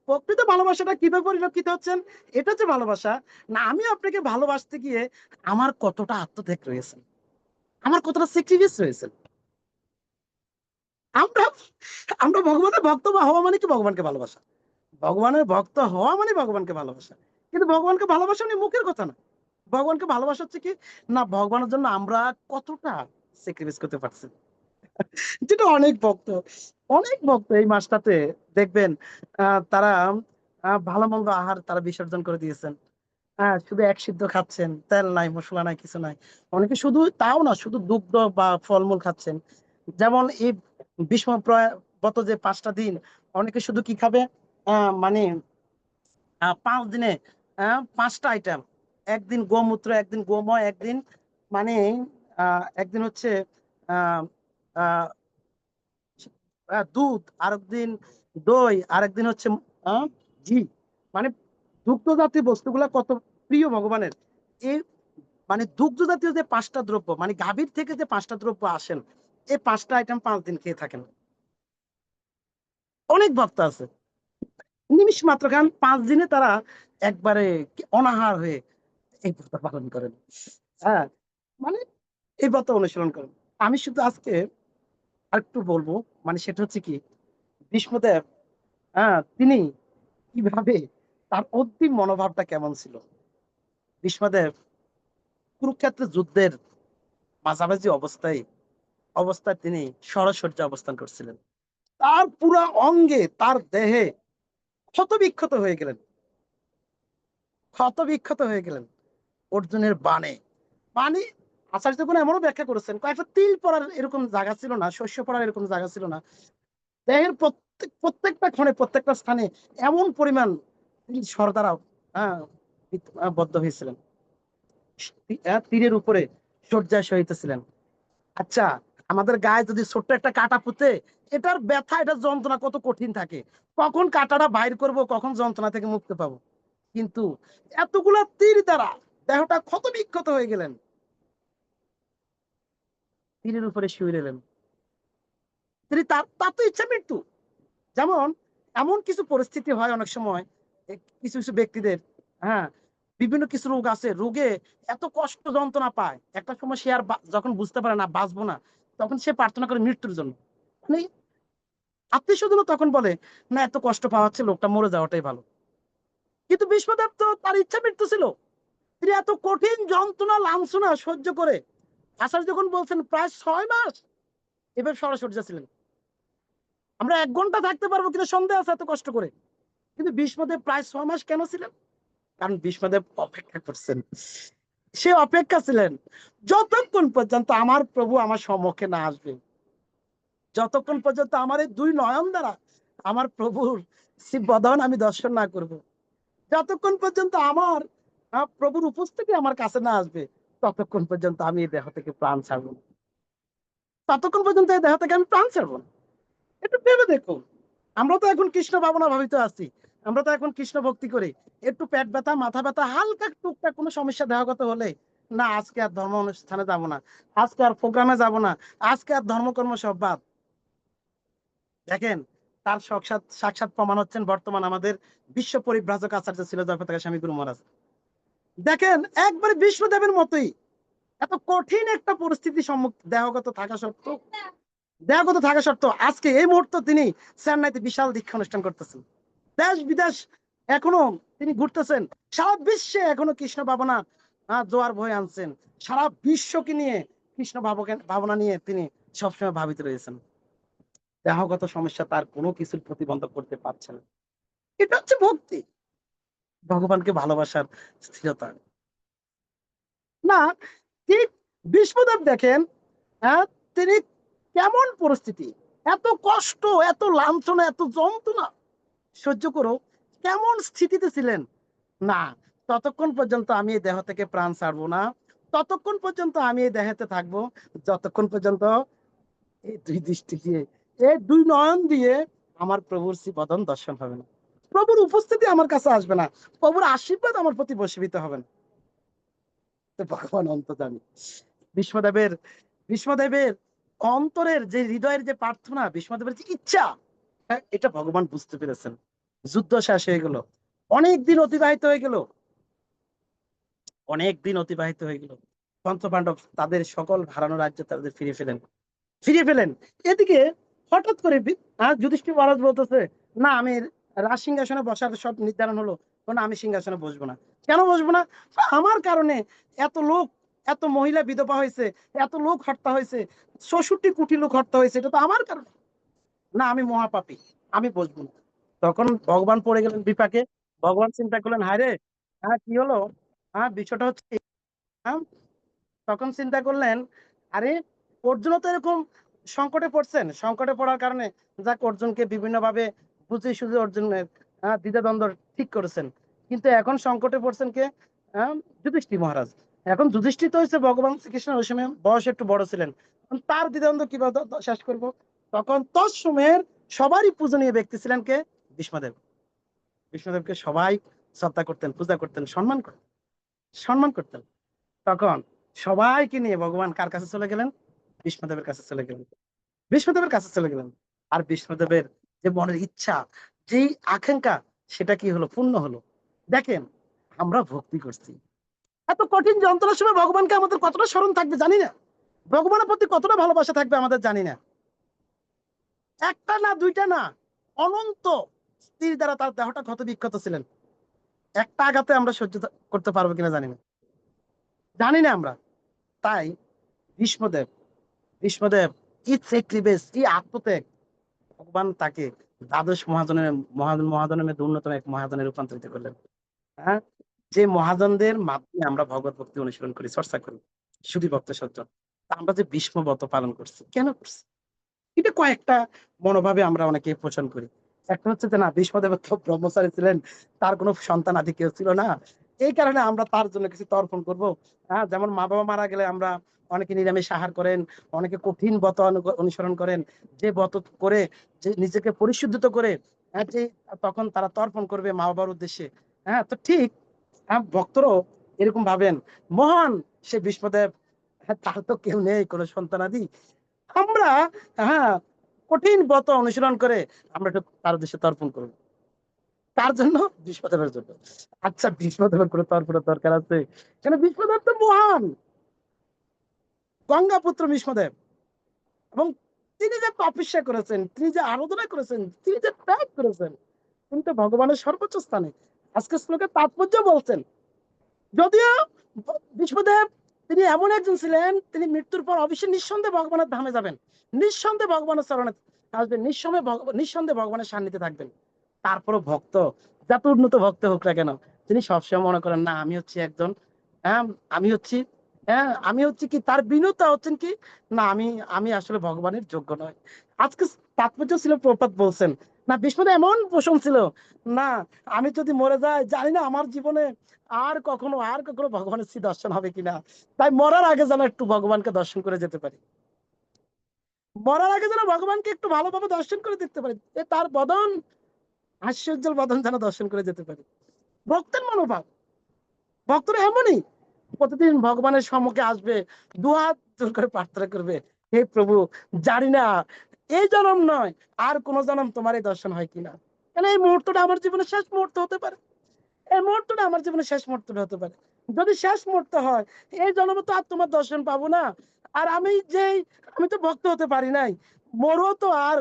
প্রকৃত ভালোবাসাটা কিভাবে পরিলক্ষিত হচ্ছেন, এটা হচ্ছে ভালোবাসা না আমি আপনাকে ভালোবাসতে গিয়ে আমার কতটা আত্মত্যাগ রয়েছে, আমার কতটা স্যাক্রিফাইস রয়েছে। আমরা আমরা ভগবানের ভক্ত হওয়া মানে কি ভগবানকে ভালোবাসা, ভগবানের ভক্ত হওয়া মানে ভগবানকে ভালোবাসা। কিন্তু ভগবানকে ভালোবাসা মানে মুখের কথা না, ভগবানকে ভালোবাসা হচ্ছে কি না ভগবানের জন্য আমরা কতটা স্যাক্রিফাইস করতে পারছি। যেটা অনেক ভক্ত এই মাসটাতে দেখবেন তারা ভালো মন্দ আহার তারা বিসর্জন করে দিয়েছেন। শুধু এক সিদ্ধ খাচ্ছেন, তেল নাই মশলা নাই কিছু নাই। অনেকে শুধু তাও না, শুধু দুগ্ধ বা ফলমূল খাচ্ছেন। যেমন এই গত যে 5টা দিন অনেকে শুধু কি খাবে, মানে 5 দিনে 5টা আইটেম, একদিন গোমূত্র, একদিন গোময়, একদিন মানে একদিন হচ্ছে আহ আহ দুধ, আরেকদিন দই, আরেকদিন হচ্ছে আহ, ঘি। মানে দুগ্ধ জাতীয় বস্তুগুলা কত প্রিয় ভগবানের। এই মানে দুগ্ধ জাতীয় যে 5টা দ্রব্য, মানে গাভীর থেকে যে 5টা দ্রব্য আসেন, এই 5টা আইটেম 5 দিন খেয়ে থাকেন। অনেক ভক্ত আছে নিমিষ মাত্র খান, 5 দিনে তারা একবারে অনাহার হয়ে এই ব্রত পালন করেন। হ্যাঁ, মানে এই ব্রত অনুসরণ করেন। আমি শুধু আজকে আরেকটু বলবো, মানে সেটা হচ্ছে কি ভীষ্মদেব তিনি কিভাবে তার অন্তিম মনোভাবটা কেমন ছিল। ভীষ্মদেব কুরুক্ষেত্র যুদ্ধের মাঝামাঝি অবস্থায় তিনি সরসজ্জা অবস্থান করছিলেন। তার পুরা অঙ্গে, তার দেহে ক্ষতবিক্ষত হয়ে গেলেন, অর্জুনের বাণে। মানে আচার্যগণ এমনও ব্যাখ্যা করেছেন, কয়েকটা তিল পড়ার এরকম জায়গা ছিল না, শস্য পড়ার এরকম জায়গা ছিল না। দেহের প্রত্যেকটা ক্ষণে, প্রত্যেকটা স্থানে এমন পরিমাণ তিনি সর্দারা বদ্ধ হয়েছিলেন, তীরের উপরে শয্যায় সহিতেছিলেন। আচ্ছা, আমাদের গায়ে যদি ছোট্ট একটা কাটা পুঁতে, এটার ব্যথা, এটার যন্ত্রণা কত কঠিন থাকে, কখন কাটাটা বাইর করব, কখন যন্ত্রণা থেকে মুক্তি পাবো। কিন্তু এতগুলা তীর দ্বারা দেহটা ক্ষত বিক্ষত হয়ে গেলেন, তীরের উপরে শুয়ে রইলেন। তিনি তার তো ইচ্ছা মৃত্যু। যেমন এমন কিছু পরিস্থিতি হয় অনেক সময় কিছু কিছু ব্যক্তিদের, হ্যাঁ, বিভিন্ন কিছু রোগ আছে, রোগে এত কষ্ট যন্ত্রণা পায়, একটা সময় সে আর যখন বুঝতে পারে না বাঁচবো না, তখন সে প্রার্থনা করে মৃত্যুর জন্য। মানে আত্মীয় স্বজন তখন বলে, না, এত কষ্ট পাওয়া হচ্ছে, লোকটা মরে যাওয়াটাই ভালো। কিন্তু ভীষ্মদেব তো তার ইচ্ছা মৃত্যু ছিল। তিনি এত কঠিন যন্ত্রণা লাঞ্ছনা সহ্য করে, আচার্য যখন বলছেন প্রায় 6 মাস এবার সরাসরি ছিলেন। আমরা 1 ঘন্টা থাকতে পারবো কিনা সন্দেহ আছে, এত কষ্ট করে। কিন্তু ভীষ্মদেব প্রায় 6 মাস কেন ছিলেন? কারণ ভীষ্মদেব অপেক্ষা করছেন। সে অপেক্ষা ছিলেন যতক্ষণ পর্যন্ত আমার প্রভু আমার সম্মুখে না আসবে, যতক্ষণ পর্যন্ত আমার এই 2 নয়ন দ্বারা আমার প্রভুর বদন আমি দর্শন না করব, যতক্ষণ পর্যন্ত আমার প্রভুর উপস্থিতি আমার কাছে না আসবে, ততক্ষণ পর্যন্ত আমি এই দেহ থেকে প্রাণ ছাড়বো না, ততক্ষণ পর্যন্ত এই দেহ থেকে আমি প্রাণ ছাড়বো না। একটু ভেবে দেখুন, আমরা তো এখন কৃষ্ণ ভাবনা ভাবিত আছি, আমরা তো এখন কৃষ্ণ ভক্তি করি। একটু পেট ব্যথা, মাথা ব্যথা, হালকা টুকটাক কোনো সমস্যা দেহগত হলে, না, আজকে আর ধর্ম অনুষ্ঠানে যাব না, আজকে আর প্রোগ্রামে যাব না, আজকে আর ধর্মকর্ম সব বাদ। দেখেন, তার সাক্ষাৎ প্রমাণ হচ্ছেন বর্তমান আমাদের বিশ্ব পরিব্রাজক আচার্য ছিল জয়প্রতাকা স্বামী গুরু মহারাজ। দেখেন, একবারে বিষ্ণুদেবের মতোই এত কঠিন একটা পরিস্থিতি দেহগত থাকা সত্ত্বেও আজকে এই মুহূর্তে তিনি চেন্নাইতে বিশাল দীক্ষা অনুষ্ঠান করতেছেন। দেশ বিদেশ এখনো তিনি ঘুরতেছেন, সারা বিশ্বে এখনো কৃষ্ণ ভাবনা জোয়ার বয়ে আনছেন। সারা বিশ্বকে নিয়ে কৃষ্ণ ভাবনা নিয়ে তিনি সবসময় ভাবিত রয়েছেন। দেহগত সমস্যা তার কোনো কিছুর প্রতিবন্ধক করতে পারছে না। এটা হচ্ছে ভক্তি, ভগবানকে ভালোবাসার স্থিরতা। না, ঠিক বিষ্ণুদেব দেখেন, হ্যাঁ, তিনি কেমন পরিস্থিতি, এত কষ্ট, এত লাঞ্ছনা, এত যন্ত্রণা সহ্য করো কেমন স্থিতিতে ছিলেন। না, ততক্ষণ পর্যন্ত আমি এই দেহ থেকে প্রাণ ছাড়বো না, ততক্ষণ পর্যন্ত আমি এই দেহেতে থাকবো, যতক্ষণ পর্যন্ত এই 2 দৃষ্টি দিয়ে, এই 2 নয়ন দিয়ে আমার প্রভুর শ্রীবদন দর্শন হবে না, প্রভুর উপস্থিতি আমার কাছে আসবে না, প্রভুর আশীর্বাদ আমার প্রতি বশীভূত হবে না। তো ভগবান অন্তর্যামী। ভীষ্মদেবের ভীষ্মদেবের অন্তরের যে হৃদয়ের যে প্রার্থনা, ভীষ্মদেবের যে ইচ্ছা, এটা ভগবান বুঝতে পেরেছেন। যুদ্ধ শেষ হয়ে গেল, অনেক দিন অতিবাহিত হয়ে গেল। পঞ্চপাণ্ডব তাদের সকল হারানো রাজ্য তাদের ফিরিয়ে ফেলেন। এদিকে হঠাৎ করে যুধিষ্ঠির মহারাজ বলতেছে, না, আমি রাজ সিংহাসনে বসার সব নির্ধারণ হলো, না, আমি সিংহাসনে বসবো না। কেন বসবো না? আমার কারণে এত লোক, এত মহিলা বিধবা হয়েছে, এত লোক হত্যা হয়েছে, 66 কোটি লোক হত্যা হয়েছে, এটা তো আমার কারণে। না, আমি মহাপাপী, আমি বসবো না। তখন ভগবান পড়ে গেলেন বিপাকে। ভগবান চিন্তা করলেন, হায় রে, কি হলো, বিষয়টা হচ্ছে, তখন চিন্তা করলেন, আরে, অর্জুনও তো এরকম সংকটে পড়ার কারণে যাক অর্জুনকে বিভিন্ন ভাবে বুঝিয়ে সুঝিয়ে অর্জুনের দ্বিধাদ্বন্দ্ব ঠিক করেছেন। কিন্তু এখন সংকটে পড়ছেন কে? যুধিষ্ঠির মহারাজ। এখন যুধিষ্ঠির তো হচ্ছে ভগবান শ্রীকৃষ্ণ ওই সময় বয়স একটু বড় ছিলেন, তার দ্বিধাদ্বন্দ্ব কিভাবে শেষ করব? তখন তৎসময়ের সবারই পূজনীয় ব্যক্তি ছিলেন কে? বিষ্ণুদেবকে সবাই শ্রদ্ধা করতেন, পূজা করতেন, সম্মান করতেন। তখন সবাইকে নিয়ে ভগবান কার কাছে চলে গেলেন? বিষ্ণুদেবের কাছে চলে গেলেন। আর বিষ্ণুদেবের যে মনের ইচ্ছা, যেই আকাঙ্ক্ষা, সেটা কি হলো? পূর্ণ হলো। দেখেন, আমরা ভক্তি করছি, এত কঠিন যন্ত্রণার সময় ভগবানকে আমাদের কতটা স্মরণ থাকবে জানি না, ভগবানের প্রতি কতটা ভালোবাসা থাকবে আমাদের জানি না। একটা না, দুইটা না, অনন্ত তীর দ্বারা তার দেহটা ক্ষত বিক্ষত ছিলেন। একটা আঘাতে আমরা সহ্য করতে পারবো কিনা জানি না। জানি না আমরা। তাই ভীষ্মদেব ভীষ্মদেব কি স্যাক্রিফাইস, কি আত্মত্যাগ, ভগবান তাকে দ্বাদশ মহাজনের মধ্যে অন্যতম এক মহাজনে রূপান্তরিত করলেন। হ্যাঁ, যে মহাজনদের মাধ্যমে আমরা ভগবত ভক্তি অনুশীলন করি, চর্চা করি, শুধু ভক্ত সজ্জন। তা আমরা যে ভীষ্ম ব্রত পালন করছি, কেন করছি? এটা কয়েকটা মনোভাবে আমরা অনেকে পোষণ করি। একটা হচ্ছে যে না, ভীষ্মদেব তো ব্রহ্মচারী ছিলেন, তার কোনো সন্তান আদি কেউ ছিল না, এই কারণে আমরা তার জন্য কিছু তর্পণ করব। হ্যাঁ, যেমন মা বাবা মারা গেলে আমরা অনেকে নিরামিষ আহার করেন, অনেকে কঠিন ব্রত অনুসরণ করেন, যে ব্রত করে যে নিজেকে পরিশুদ্ধিত করে, হ্যাঁ, যে তখন তারা তর্পণ করবে মা বাবার উদ্দেশ্যে। হ্যাঁ, তো ঠিক, হ্যাঁ, ভক্তরাও এরকম ভাবেন, মহান সে ভীষ্মদেব, হ্যাঁ, তার তো কেউ নেই, কোনো সন্তানাদি। আমরা, হ্যাঁ, কঠিন ব্রত অনুশীলন করে আমরা একটু তার উদ্দেশ্যে তর্পণ করবো, তার জন্য, ভীষ্মদেবের জন্য। আচ্ছা, ভীষ্মদেবের কোনো তর্পণের দরকার আছে? কেন, ভীষ্মদেব তো মহান, গঙ্গা পুত্র ভীষ্মদেব। এবং তিনি যে তপস্যা করেছেন, তিনি যে আরাধনা করেছেন, তিনি যে ত্যাগ করেছেন, তিনি তো ভগবানের সর্বোচ্চ স্থানে। আজকে শ্লোকের তাৎপর্য বলছেন, যদিও ভীষ্মদেব তিনি এমন একজন ছিলেন, তিনি মৃত্যুর পর অবশ্যই নিঃসন্দেহে ভগবানের ধামে যাবেন, নিঃসন্দেহে ভগবানের চরণে আসবেন, নিঃসন্দেহে ভগবানের সান্নিধ্যে থাকবেন। তারপরও ভক্ত, যত উন্নত ভক্ত হোক না কেন, তিনি সবসময় মনে করেন না, আমি হচ্ছি একজন, হ্যাঁ, আমি হচ্ছি, হ্যাঁ, আমি হচ্ছি কি, তার বিনয়টা হচ্ছেন কি, না, আমি আমি আসলে ভগবানের যোগ্য নয়। আজকে তাৎপর্য ছিল, প্রপাত বলছেন, না, বিষ্ণুদেব এমন পোষণ ছিল, না, আমি যদি মরে যাই, জানি না আমার জীবনে আর কখনো ভগবানের শ্রী দর্শন হবে কিনা। তাই মরার আগে যেন একটু ভগবানকে দর্শন করে যেতে পারি, মরার আগে যেন ভগবানকে একটু ভালোভাবে দর্শন করে দেখতে পারি, তার বদন, হাস্যোজ্জ্বল বদন যেন দর্শন করে যেতে পারি। ভক্তের মনোভাব, ভক্তরা এমনই, প্রতিদিন ভগবানের সম্মুখে আসবে, দুহাত জোর করে প্রার্থনা করবে, হে প্রভু, জানি না এই জন্ম নয়, আর কোন জন্ম তোমার এই দর্শন হয় কিনা। কেন, এই মুহূর্তটা আমার জীবনের শেষ মুহূর্ত হতে পারে, এই মুহূর্তটা আমার জীবনের শেষ মুহূর্তটা হতে পারে। যদি শেষ মুহূর্ত হয়, এই জন্মে তো আর তোমার দর্শন পাবো না। আর আমি তো ভক্ত হতে পারি নাই, মরও তো আর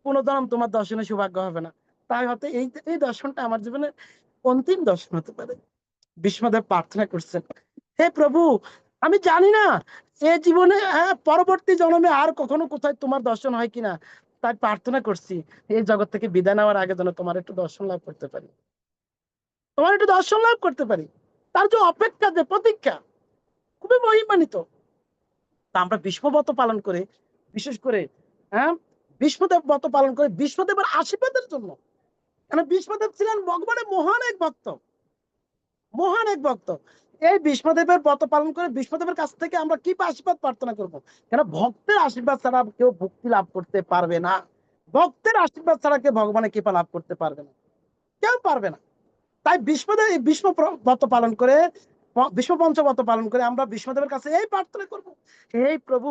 কোনো জন্ম তোমার দর্শনের সৌভাগ্য হবে না। তাই হয়তো এই এই দর্শনটা আমার জীবনের অন্তিম দর্শন হতে পারে। ভীষ্মদেব প্রার্থনা করছেন, হে প্রভু, আমি জানি না এ জীবনে, পরবর্তী জন্মে আর কখনো কোথায় তোমার দর্শন হয় কিনা। তাই প্রার্থনা করছি, এই জগৎ থেকে বিদায় নেওয়ার আগে যেন তোমার একটু দর্শন লাভ করতে পারি, তোমার একটু দর্শন লাভ করতে পারি। তার যে অপেক্ষা, যে প্রতীক্ষা, খুবই মহিমান্বিত। তা আমরা ভীষ্মব্রত পালন করে, বিশেষ করে, হ্যাঁ, ভীষ্মদেব ব্রত পালন করে ভীষ্মদেবের আশীর্বাদের জন্য। কারণ ভীষ্মদেব ছিলেন ভগবানের মহান এক ভক্ত, মহান এক ভক্ত। এই ভীষ্মদেবের ব্রত পালন করে ভীষ্মদেবের কাছ থেকে আমরা কি আশীর্বাদ প্রার্থনা করব? কেন, ভক্তের আশীর্বাদ ছাড়া কেউ ভক্তি লাভ করতে পারবে না, ভক্তের আশীর্বাদ ছাড়া কেউ ভগবানের কৃপা লাভ করতে পারবে না, কেউ পারবে না। তাই ভীষ্মদেব এই ভীষ্ম ব্রত পালন করে, ভীষ্ম পঞ্চব্রত পালন করে আমরা ভীষ্মদেবের কাছে এই প্রার্থনা করব, হে প্রভু,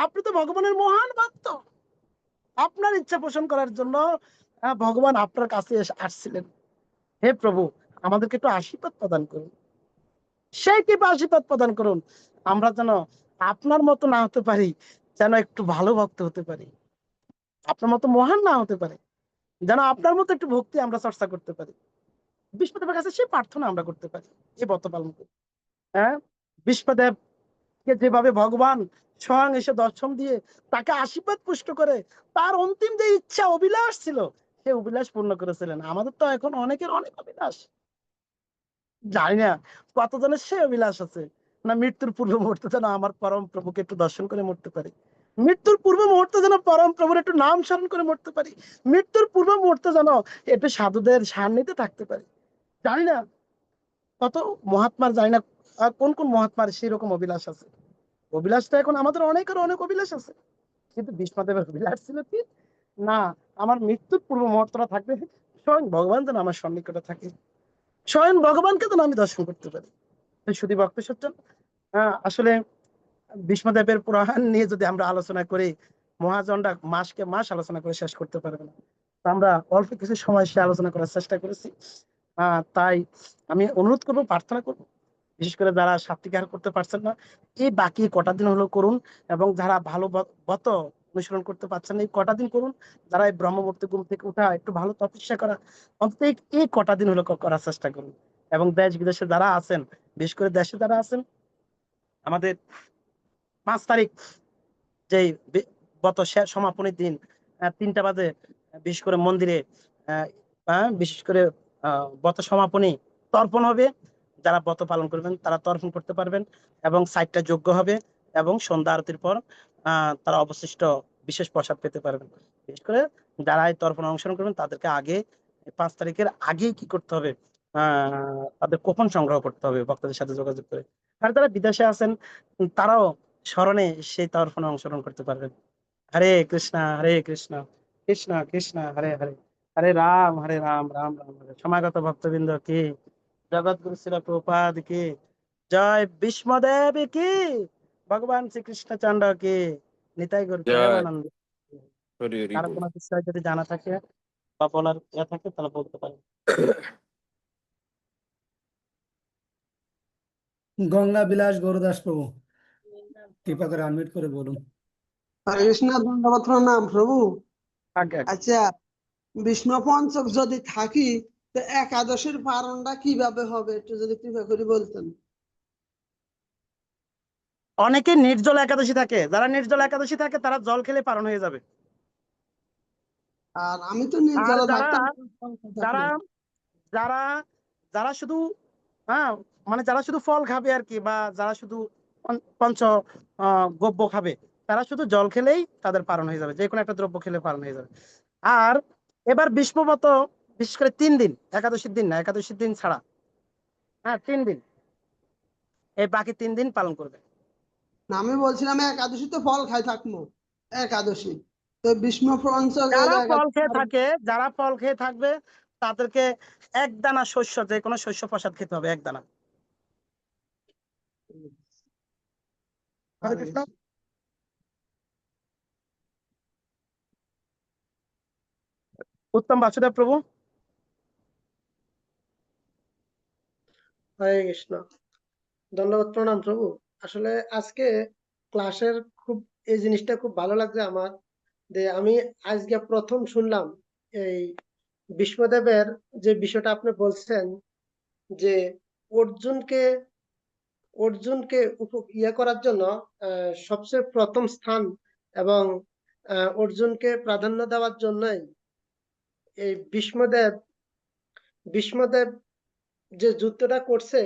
আপনি তো ভগবানের মহান ভক্ত, আপনার ইচ্ছা পোষণ করার জন্য ভগবান আপনার কাছে আসছিলেন। হে প্রভু, আমাদেরকে একটু আশীর্বাদ প্রদান করুন, সেই কৃপা আশীর্বাদ প্রদান করুন, আমরা যেন আপনার মতো না হতে পারি, যেন একটু ভালো ভক্ত হতে পারি, আপনার মতো মহান না হতে পারে, যেন আপনার মতো একটু ভক্তি আমরা চর্চা করতে পারি। বিষ্ণুদেবের কাছে সেই প্রার্থনা আমরা করতে পারি, এই ব্রত পালন করি। হ্যাঁ, বিষ্ণুদেবকে যেভাবে ভগবান স্বয়ং এসে দর্শন দিয়ে তাকে আশীর্বাদ পুষ্ট করে, তার অন্তিম যে ইচ্ছা, অভিলাষ ছিল, সে অভিলাষ পূর্ণ করেছিলেন। আমাদের তো এখন অনেকের অনেক অভিলাষ, জানি না কতজনের সে অভিলাষ আছে, না, মৃত্যুর পূর্ব মুহূর্তে যেন আমার পরম প্রভুকে একটু দর্শন করে মরতে পারি, মৃত্যুর পূর্ব মুহূর্তে যেন পরম প্রভুর একটু নাম স্মরণ করে মরতে পারি, মৃত্যুর পূর্ব মুহূর্তে যেন একটু সাধুদের সান্নিধ্যে থাকতে পারি। জানি না কত মহাত্মার, জানি না কোন কোন মহাত্মার সেই রকম অভিলাষ আছে। অভিলাষ তো এখন আমাদের অনেকের অনেক অভিলাষ আছে, কিন্তু ভীষ্মদেবের অভিলাষ ছিল কি, না, আমার মৃত্যুর পূর্ব মুহূর্তটা থাকবে, স্বয়ং ভগবান যেন আমার সন্নিকটে থাকে, স্বয়ং ভগবানকে যেন আমি দর্শন করতে পারি। শুধু ভক্ত সজ্জন, আসলে ভীষ্মদেবের পুরাণ নিয়ে যদি আমরা আলোচনা করি, মহাজনরা মাসকে মাস আলোচনা করে শেষ করতে পারবে না। তো আমরা অল্প কিছু সময় সে আলোচনা করার চেষ্টা করেছি। তাই আমি অনুরোধ করবো, প্রার্থনা করবো, বিশেষ করে যারা সাত্বিক আহার করতে পারছেন না, এই বাকি কটা দিন হলো করুন। এবং যারা ভালো ব্রত অনুসরণ করতে পারছেন না, এই কটা দিন করুন। যারা এই ব্রহ্মমূর্তি ঘুম থেকে উঠা একটু ভালো তপস্যা করা, অন্তত এই কটা দিন হলো করার চেষ্টা করুন। এবং দেশ বিদেশে যারা আছেন, বিশেষ করে দেশে যারা আছেন, আমাদের 5 তারিখ যে গত সমাপনীর দিন 3টা বাজে বিশেষ করে মন্দিরে বিশেষ করে ব্রত সমাপনী তর্পণ হবে। যারা ব্রত পালন করবেন তারা তর্পণ করতে পারবেন এবং 4টা যজ্ঞ হবে এবং সন্ধ্যা আরতির পর তারা অবশিষ্ট বিশেষ প্রসাদ পেতে পারবেন। বিশেষ করে যারা এই তর্পণে অংশগ্রহণ করবেন তাদেরকে আগে 5 তারিখের আগেই কি করতে হবে, তাদের কুপন সংগ্রহ করতে হবে ভক্তদের সাথে যোগাযোগ করে। আর যারা বিদেশে আছেন তারাও স্মরণে সেই তর্পণে অংশগ্রহণ করতে পারবেন। হরে কৃষ্ণ হরে কৃষ্ণ কৃষ্ণ কৃষ্ণ হরে হরে, হরে রাম রাম রাম হরে। সমাগত ভক্তবৃন্দ কি, জগৎগুরু শিল প্রভুপাদ কি জয়, ভীষ্মদেব কি, ভগবান শ্রীকৃষ্ণ চন্দ্র কি, নিতাই গৌর জয় প্রেমানন্দ। হরি হরি কারো বল। কোনো বিষয় যদি জানা থাকে বা বলার ইয়ে থাকে তাহলে বলতে পারেন। গঙ্গা বিলাস গৌরদাস প্রভু, কৃপা করে আনমিউট করে বলুন। হরে কৃষ্ণ, দণ্ডবত প্রণাম প্রভু। আগে আগে। আচ্ছা, বিষ্ণু পঞ্চক যদি থাকি তো একাদশীর পালনটা কিভাবে হবে একটু যদি কৃপা করে বলতেন। অনেকে নির্জল একাদশী থাকে, যারা নির্জল একাদশী থাকে তারা জল খেলে পালন হয়ে যাবে। আর আমি তো আর নির্জলা যারা থাকতাম যারা যারা যারা শুধু মানে যারা শুধু ফল খাবে আর কি, বা যারা শুধু পঞ্চ গব্য খাবে, তারা শুধু জল খেলেই তাদের পালন হয়ে যাবে, যে কোনো একটা দ্রব্য খেলে পালন হয়ে যাবে। আর এবার বিষ্ণুব্রত বিশেষ করে 3 দিন, একাদশীর দিন না, একাদশীর দিন ছাড়া 3 দিন, এই বাকি 3 দিন পালন করবে। না, আমি বলছিলাম একাদশী তো ফল খাই থাকবো একাদশী, তো বিষ্ণু পঞ্চক যারা ফল খেয়ে থাকে, যারা ফল খেয়ে থাকবে তাদেরকে এক দানা শস্য, যে কোনো শস্য প্রসাদ খেতে হবে, এক দানা। হরে কৃষ্ণ। উত্তম বাসুদেব প্রভু। হরে কৃষ্ণ, ধন্যবাদ প্রণাম প্রভু। আসলে আজকে ক্লাসের খুব এই জিনিসটা খুব ভালো লাগছে আমার, যে আমি আজকে প্রথম শুনলাম এই বিষ্ণুদেবের যে বিষয়টা আপনি বলছেন, যে অর্জুনকে অর্জুনকে ইয়ে করার জন্য সবচেয়ে প্রথম স্থান এবং অর্জুনকে প্রাধান্য দেওয়ার জন্যই এই ভীষ্মদেব যে যুদ্ধটা করছে,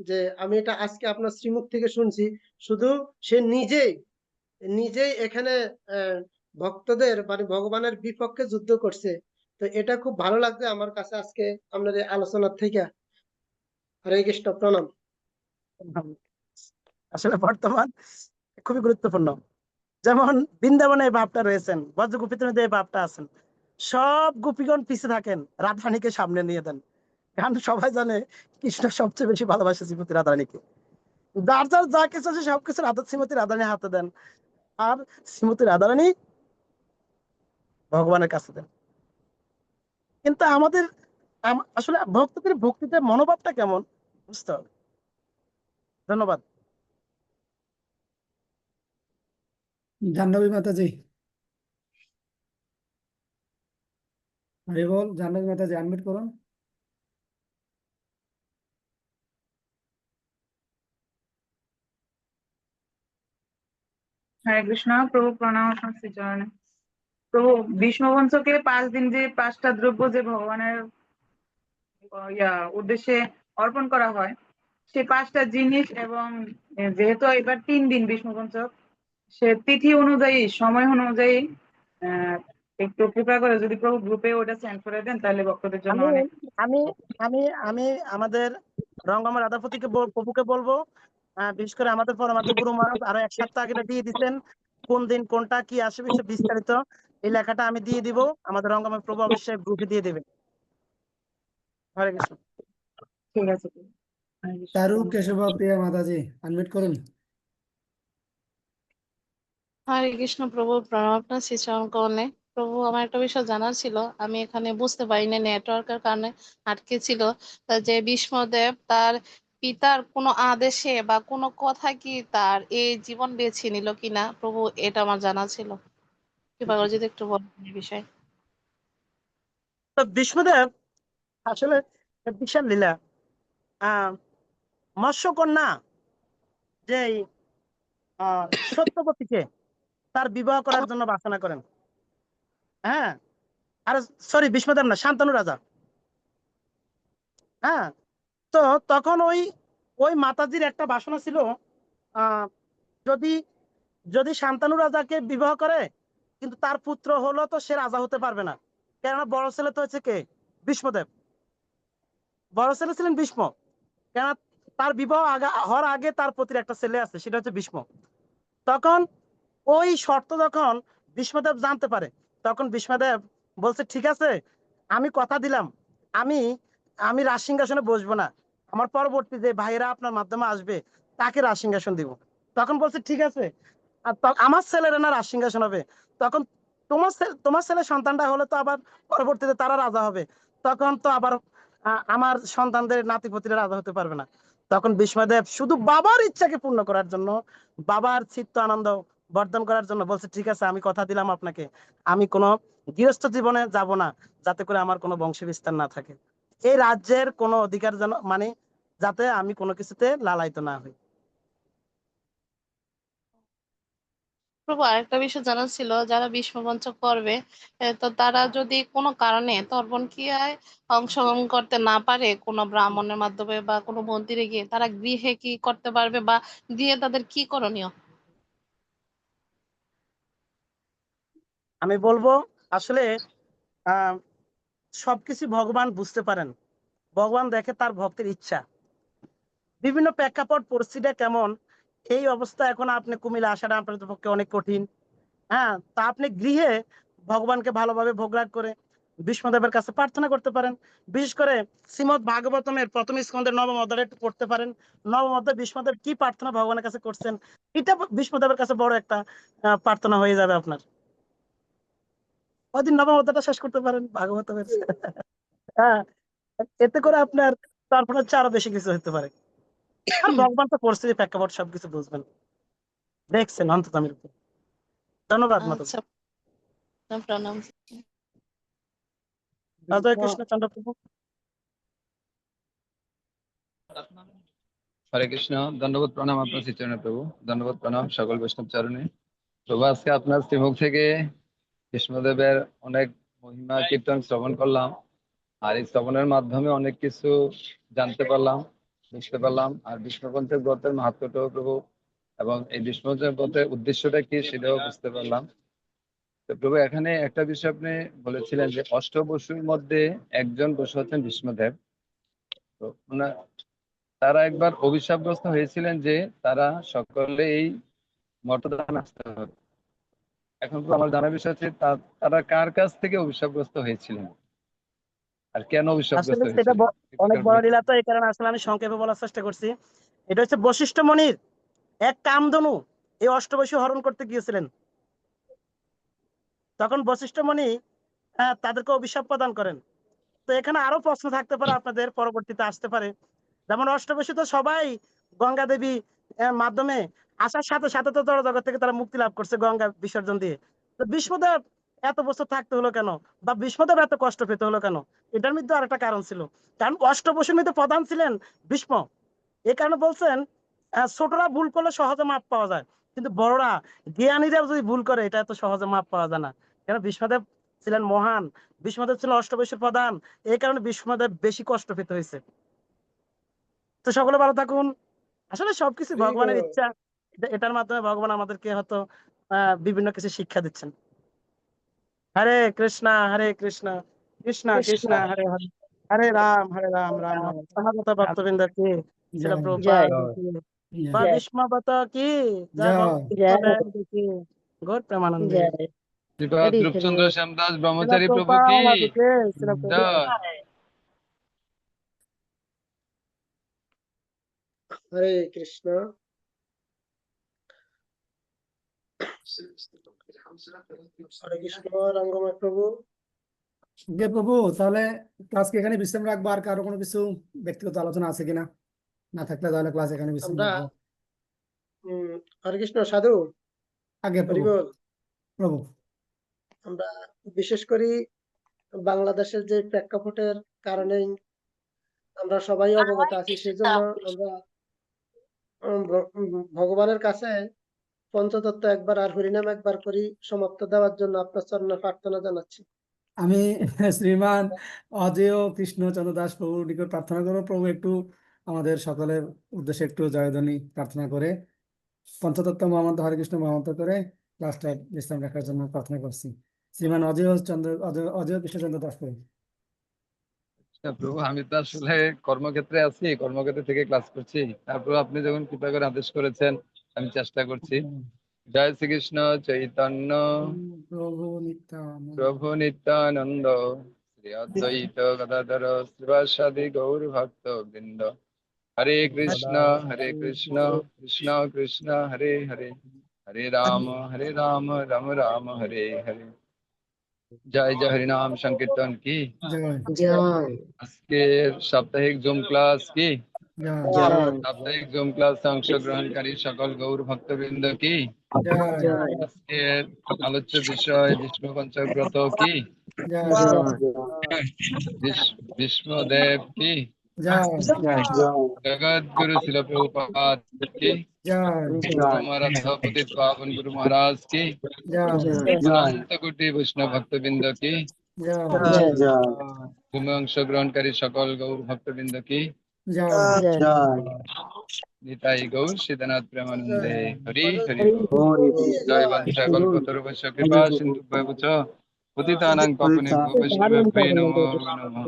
যে আমি এটা আজকে আপনার শ্রীমুখ থেকে শুনছি, শুধু সে নিজেই নিজেই এখানে ভক্তদের মানে ভগবানের বিপক্ষে যুদ্ধ করছে। তো এটা খুব ভালো লাগছে আমার কাছে আজকে আপনাদের আলোচনার থেকে। হরে কৃষ্ণ, প্রণাম। আসলে বর্তমান খুবই গুরুত্বপূর্ণ। যেমন বৃন্দাবনে এই ভাবটা রয়েছেন, ব্রজগোপীতে এই ভাবটা আছেন, সব গোপীগণ পিছে থাকেন, রাধারানীকে সামনে নিয়ে দেন। কারণ সবাই জানে কৃষ্ণ সবচেয়ে বেশি ভালোবাসে শ্রীমতী রাধারানীকে। যার যার যা কিছু আছে সবকিছু শ্রীমতী রাধারানী হাতে দেন, আর শ্রীমতী রাধারানী ভগবানের কাছে দেন। কিন্তু আমাদের আসলে ভক্তদের ভক্তিতে মনোভাবটা কেমন বুঝতে হবে। ধন্যবাদ। জাহ্নবী মাতাজি, হরি বল। জাহ্নবী মাতাজি আনমিউট করুন। হরে কৃষ্ণ প্রভু, প্রণাম আপনার শ্রীচরণে। প্রভু, বিষ্ণু পঞ্চকে 5 দিন যে 5টা দ্রব্য যে ভগবানের উদ্দেশ্যে অর্পণ করা হয়, সেই 5টা জিনিস, এবং যেহেতু এবার 3 দিন বিষ্ণু পঞ্চক, সে তিথি অনুযায়ী সময় অনুযায়ী আহ একটু কৃপা করে যদি প্রভু গ্রুপে ওটা সেন্ড করে দেন তাহলে ভক্তদের জন্য আমি অনেক। আমি আমি আমি আমাদের রঙ্গমা রাধাপতিকে প্রভুকে বলবো, বিশেষ করে আমাদের পরমাত্ম গুরু মহারাজ আরো 1 সপ্তাহ আগে দিয়ে দিচ্ছেন, কোন দিন কোনটা কি আসবে সে বিস্তারিত এই লেখাটা আমি দিয়ে দিব, আমাদের রঙ্গমা প্রভু অবশ্যই গ্রুপে দিয়ে দেবেন। হরে কৃষ্ণ। ঠিক আছে প্রভু। হরে কৃষ্ণ, চারু প্রণাম। কেশব প্রিয়া মাতাজি আনমিউট করুন। হরে কৃষ্ণ প্রভু, প্রণাম আপনার শ্রীচরণ কর্ণে। প্রভু, আমার একটা বিষয় জানার ছিল, আমি এখানে বুঝতে পারিনি, নেটওয়ার্কের কারণে আটকে ছিল। যে ভীষ্মদেব তার পিতার কোনো আদেশে বা কোনো কথা কি তার এই জীবন বেছে নিল কিনা প্রভু, এটা আমার জানা ছিল। কৃপা করে যদি একটু বলেন এই বিষয়ে। তো বিষ্ণুদেব আসলে বিশাল লীলা। মৎস্যকন্যা যে আহ সত্যবতীকে তার বিবাহ করার জন্য বাসনা করেন। হ্যাঁ, আর সরি, ভীষ্মদেব না, শান্তনু রাজা। হ্যাঁ, তো তখন ওই ওই মাতাজির একটা বাসনা ছিল, আহ যদি যদি শান্তনু রাজাকে বিবাহ করে, কিন্তু তার পুত্র হলো তো সে রাজা হতে পারবে না, কেননা বড় ছেলে তো হচ্ছে কে, ভীষ্মদেব। বড় ছেলে ছিলেন ভীষ্ম, কেননা তার বিবাহ হওয়ার আগে তার প্রতির একটা ছেলে আছে, সেটা হচ্ছে ভীষ্ম। তখন ওই শর্ত যখন ভীষ্মদেব জানতে পারে, তখন ভীষ্মদেব বলছে ঠিক আছে, আমি কথা দিলাম, আমি আমি রাজসিংহাসনে বসবো না, আমার পরবর্তী যে ভাইয়েরা আপনার মাধ্যমে আসবে তাকে রাজসিংহাসন দিব। তখন বলছে ঠিক আছে, আর আমার ছেলেরা না রাজসিংহাসন হবে, তখন তোমার ছেলের সন্তানটা হলে তো আবার পরবর্তীতে তারা রাজা হবে, তখন তো আবার আমার সন্তানদের নাতিপুতিরা রাজা হতে পারবে না। তখন ভীষ্মদেব শুধু বাবার ইচ্ছাকে পূর্ণ করার জন্য, বাবার চিত্ত আনন্দ বর্ধন করার জন্য বলছে ঠিক আছে, আমি কথা দিলাম আপনাকে, আমি কোনো গৃহস্থ জীবনে যাব না, যাতে করে আমার কোনো বংশ বিস্তার না থাকে, এই রাজ্যের কোনো অধিকার যেন, মানে যাতে আমি কোনো কিছুতে লালায়িত না হই। প্রভু আরেকটা বিষয় জানার ছিল, যারা বিষ্ণুপঞ্চক করবে তো তারা যদি কোনো কারণে তর্পণ ক্রিয়ায় অংশগ্রহণ করতে না পারে, কোনো ব্রাহ্মণের মাধ্যমে বা কোনো মন্দিরে গিয়ে, তারা গৃহে কি করতে পারবে বা গৃহে তাদের কি করণীয়? আমি বলবো আসলে আহ সবকিছু ভগবান বুঝতে পারেন, ভগবান দেখে তার ভক্তের ইচ্ছা, বিভিন্ন প্রেক্ষাপট পরিস্থিতিটা কেমন। এই অবস্থা এখন আপনি কুমিল্লা আসাটা আপনার পক্ষে অনেক কঠিন। হ্যাঁ, তা আপনি গৃহে ভগবানকে ভালোভাবে ভোগ রাগ করে বিষ্ণুদেবের কাছে প্রার্থনা করতে পারেন। বিশেষ করে শ্রীমদ ভাগবতমের প্রথম স্কন্ধের নবম অধ্যায় একটু পড়তে পারেন। নবম অধ্যায় বিষ্ণুদেব কি প্রার্থনা ভগবানের কাছে করছেন, এটা বিষ্ণুদেবের কাছে বড় একটা প্রার্থনা হয়ে যাবে আপনার। ওইদিন নবম অধ্যায়টা শেষ করতে পারেন ভাগবতমের। হ্যাঁ, এতে করে আপনার তারপরে হচ্ছে আরো বেশি কিছু হতে পারে। আর ভগবান তো পরিস্থিতি প্রেক্ষাপট সবকিছু বুঝবেন, দেখছেন অন্তত আমি। ধন্যবাদ মাতা। আচ্ছা, প্রণাম। অজয় কৃষ্ণ চন্দ্র প্রভু। হরে কৃষ্ণ, দণ্ডবোধ প্রণাম আপনার শ্রীচরণে প্রভু, দণ্ডবোধ প্রণাম সকল বৈষ্ণব চরণে। প্রভু আজকে আপনার শ্রীমুখ থেকে কৃষ্ণদেবের অনেক মহিমা কীর্তন শ্রবণ করলাম, আর এই শ্রবণের মাধ্যমে অনেক কিছু জানতে পারলাম, বুঝতে পারলাম, আর বিষ্ণুপঞ্চক ব্রতের মাহাত্ম্যটাও প্রভু এবং এই বিষ্ণুপঞ্চক ব্রতের উদ্দেশ্যটা কি সেটাও বুঝতে পারলাম। তো প্রভু এখানে একটা বিষয় আপনি বলেছিলেন যে অষ্টবসুর মধ্যে একজন বসু হচ্ছেন বিষ্ণুদেব। তো তারা একবার অভিশাপগ্রস্ত হয়েছিলেন যে তারা সকলে এই মর্তধামে আসতে হবে। এখন তো আমার জানার বিষয় হচ্ছে তারা কার কাছ থেকে অভিশাপগ্রস্ত হয়েছিলেন আর কেন আসলে অভিশাপগ্রস্ত সেটা হয়েছিলেন? অনেক বড় লীলা, তো এই কারণে আসলে আমি সংক্ষেপে বলার চেষ্টা করছি। এটা হচ্ছে বশিষ্ঠ মুনির এক কামধনু এই অষ্টবসু হরণ করতে গিয়েছিলেন। তখন বশিষ্ঠ মুনি তাদেরকে অভিশাপ প্রদান করেন। তো এখানে আরো প্রশ্ন থাকতে পারে, আপনাদের পরবর্তীতে আসতে পারে। যেমন অষ্টবসু তো সবাই গঙ্গা দেবী মাধ্যমে আসার সাথে সাথে তো জগৎ থেকে তারা মুক্তি লাভ করছে গঙ্গা বিসর্জন দিয়ে। তো বিষ্ণুদেব এত বছর থাকতে হলো কেন, বা বিষ্ণুদেব এত কষ্ট পেতে হলো কেন? এটার মধ্যে আরেকটা কারণ ছিল, কারণ অষ্টবসুর মধ্যে প্রধান ছিলেন ভীষ্ম। এই কারণে বলছেন ছোটরা ভুল করলে সহজে মাপ পাওয়া যায়, কিন্তু বড়রা জ্ঞানীরা যদি ভুল করে এটা এত সহজে মাপ পাওয়া যায় না। কেন ভীষ্মদেব ছিলেন মহান, ভীষ্মদেব ছিলেন অষ্টবসুর প্রধান, এই কারণে ভীষ্মদেব বেশি কষ্ট পেতে হয়েছে। তো সকলে ভালো থাকুন। আসলে সবকিছু ভগবানের ইচ্ছা, এটার মাধ্যমে ভগবান আমাদেরকে হয়তো বিভিন্ন কিছু শিক্ষা দিচ্ছেন। হরে কৃষ্ণা হরে কৃষ্ণ, কৃষ্ণ কৃষ্ণ হরে হরে, হরে রাম রাম রাম। সমাগত ভক্তবৃন্দ কি, শিল জয় প্রভুপাদ জয়। কি, বা জয় ভীষ্মবত কি, জয় জয় ভক্তবৃন্দ কি, গৌর প্রেমানন্দে। শ্রীপাদ রূপচন্দ্র শ্যামদাস শিল ব্রহ্মচারী প্রভু কি প্রভুপাদ কি, শিল জয়। হরে কৃষ্ণ। হরে কৃষ্ণ রঙ্গময় প্রভু। যে প্রভু, তাহলে ক্লাসকে এখানে বিশ্রাম রাখবো, আর কারো কোনো কিছু ব্যক্তিগত আলোচনা আছে কিনা? না থাকলে তাহলে ক্লাস এখানে বিশ্রাম আমরা রাখবো। হরে কৃষ্ণ সাধু। আগে প্রভু। হরিবল। প্রভু আমরা বিশেষ করে বাংলাদেশের যে প্রেক্ষাপটের কারণেই আমরা সবাই অবগত আছি, সেজন্য আমরা ভগবানের কাছে পঞ্চতত্ত্ব একবার আর হরিনাম একবার করি সমাপ্ত দেওয়ার জন্য আপনার চরণে প্রার্থনা জানাচ্ছি। আমি শ্রীমান অজেয় কৃষ্ণচন্দ্র দাস প্রভুর নিকট প্রার্থনা করবো, প্রভু একটু আমাদের সকলের উদ্দেশ্যে একটু জয়ধ্বনি প্রার্থনা করে পঞ্চতত্ত্ব মহামন্ত্র হরে কৃষ্ণ মহামন্ত্র করে ক্লাসটা বিশ্রাম রাখার জন্য প্রার্থনা করছি। শ্রীমান অজেয় কৃষ্ণচন্দ্র দাস প্রভু। প্রভু আমি তো আসলে কর্মক্ষেত্রে আছি, কর্মক্ষেত্র থেকে ক্লাস করছি, তারপর আপনি যখন কৃপা করে আদেশ করেছেন আমি চেষ্টা করছি। জয় শ্রীকৃষ্ণ চৈতন্য প্রভু নিত্যানন্দ প্রভু নিত্যানন্দ শ্রী অদ্বৈত গদাধর শ্রীবাসাদি গৌর ভক্ত বৃন্দ। হরে কৃষ্ণ কৃষ্ণ কৃষ্ণ হরে হরে, হরে রাম রাম রাম হরে হরে। জয় জয় হরিনাম সংকীর্তন কি জয় আজকের সাপ্তাহিক জুম ক্লাস কি জয় সাপ্তাহিক জুম ক্লাসে অংশগ্রহণকারী সকল গৌর ভক্তবৃন্দ কি জয় আজকের আলোচ্য বিষয় বিষ্ণু পঞ্চব্রত কি বিষ্ণুদেব কি জগৎ গুরু শিল প্রভুপাদ কি রাধাপতি পাবন গুরু মহারাজ কি অনন্ত কোটি বৈষ্ণব ভক্তবৃন্দ কি তুমি অংশগ্রহণকারী সকল গৌর ভক্তবৃন্দ কি নিতাই গৌর সীতানাথ প্রেমানন্দে হরি হরি। জয় বংশ কল্পতরুবশ্য কৃপা সিন্ধু ভয়বচ পতিতানাং পাবনেভ্যো বৈষ্ণবেভ্যো নমো নমঃ।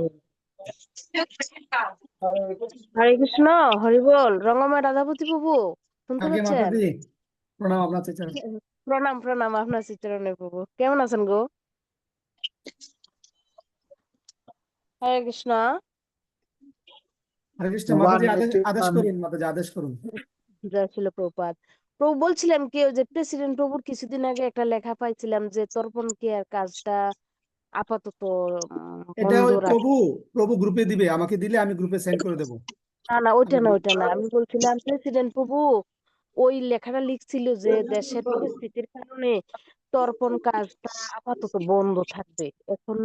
হরে কৃষ্ণ, হরি বল। রঙ্গময় রাধাপতি প্রভু শুনতে আগে পাচ্ছেন? মাতাজি প্রণাম আপনার চরণে। প্রণাম প্রণাম আপনার চিত্তরণে প্রভু। কেমন আছেন গো? হরে কৃষ্ণ। হরে কৃষ্ণ মাতাজি আদেশ করুন, মাতাজি আদেশ করুন। জয় ছিল প্রভুপাদ। প্রভু বলছিলাম কি ওই যে প্রেসিডেন্ট প্রভুর কিছুদিন আগে একটা লেখা পাইছিলাম যে তর্পণ কেয়ার কাজটা আপাতত এটা বন্ধ ওই রাখ। প্রভু গ্রুপে দিবে, আমাকে দিলে আমি গ্রুপে সেন্ড করে দেবো। না ওইটা না, আমি বলছিলাম প্রেসিডেন্ট প্রভু ওই লেখাটা লিখছিল যে দেশের পরিস্থিতির কারণে তর্পণ কাজটা আপাতত বন্ধ থাকবে। এখন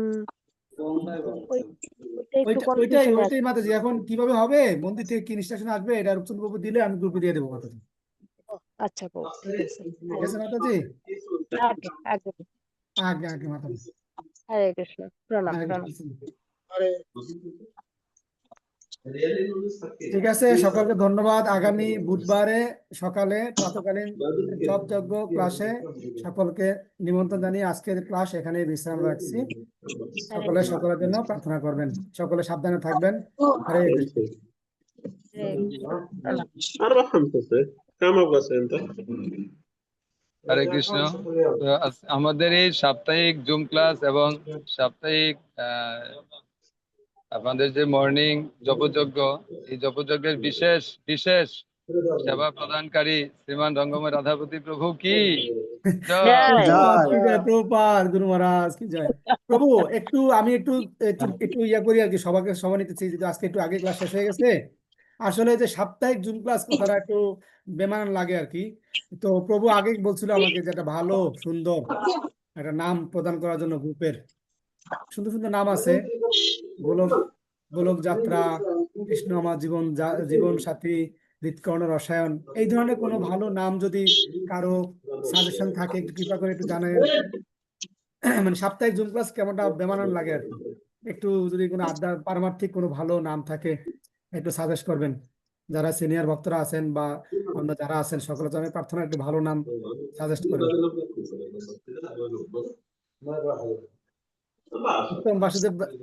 ওইটা একটু কনফিউশন আছে। ওইটাই মাতাজি, এখন কিভাবে হবে, মন্দির থেকে কি ইনস্ট্রাকশন আসবে, এটা রূপচন্দ্র প্রভু দিলে আমি গ্রুপে দিয়ে দেবো মাতাজি। আচ্ছা প্রভু, ঠিক আছে। ঠিক আছে মাতাজি, আগে আগে আগে আগে মাতাজি। হরে কৃষ্ণ, প্রণাম হরে প্রণাম। কৃষ্ণ। হরে ঠিক আছে, সকলকে ধন্যবাদ। আগামী বুধবারে সকালে প্রাতকালীন জপ যজ্ঞ ক্লাসে সকলকে নিমন্ত্রণ জানিয়ে আজকের ক্লাস এখানে বিশ্রাম রাখছি। সকলে সকলের জন্য প্রার্থনা করবেন, সকলে সাবধানে থাকবেন। হরে কৃষ্ণ। হরে কৃষ্ণ, প্রণাম। হরে কৃষ্ণ। তো আমাদের এই সাপ্তাহিক জুম ক্লাস এবং সাপ্তাহিক আপনাদের যে মর্নিং জপযজ্ঞ, এই জপযজ্ঞের বিশেষ বিশেষ সেবা প্রদানকারী শ্রীমান রঙ্গময় রাধাপতি প্রভু কি প্রভুপাদ গুরু মহারাজ কি জয়। প্রভু আমি একটু ইয়া করি আর কি, সবাইকে সময় নিতেছি, যদি আজকে একটু আগে ক্লাস শেষ হয়ে গেছে। আসলে যে সাপ্তাহিক জুম ক্লাস কথাটা একটু বেমানান লাগে আর কি। তো প্রভু আগে বলছিল আমাকে যে একটা ভালো সুন্দর একটা নাম প্রদান করার জন্য গ্রুপের সুন্দর সুন্দর নাম আছে, গোলক যাত্রা, কৃষ্ণ আমার জীবন সাথী, হৃৎকর্ণ রসায়ন, এই ধরনের কোনো ভালো নাম যদি কারো সাজেশন থাকে একটু কৃপা করে একটু জানাবেন। মানে সাপ্তাহিক জুম ক্লাস কেমনটা বেমানান লাগে আর কি, একটু যদি কোনো আড্ডার পারমার্থিক কোনো ভালো নাম থাকে একটু সাজেস্ট করবেন। যারা সিনিয়র ভক্তরা আছেন বা অন্য যারা আছেন সকলের জন্য প্রার্থনা, একটু ভালো নাম সাজেস্ট করেন।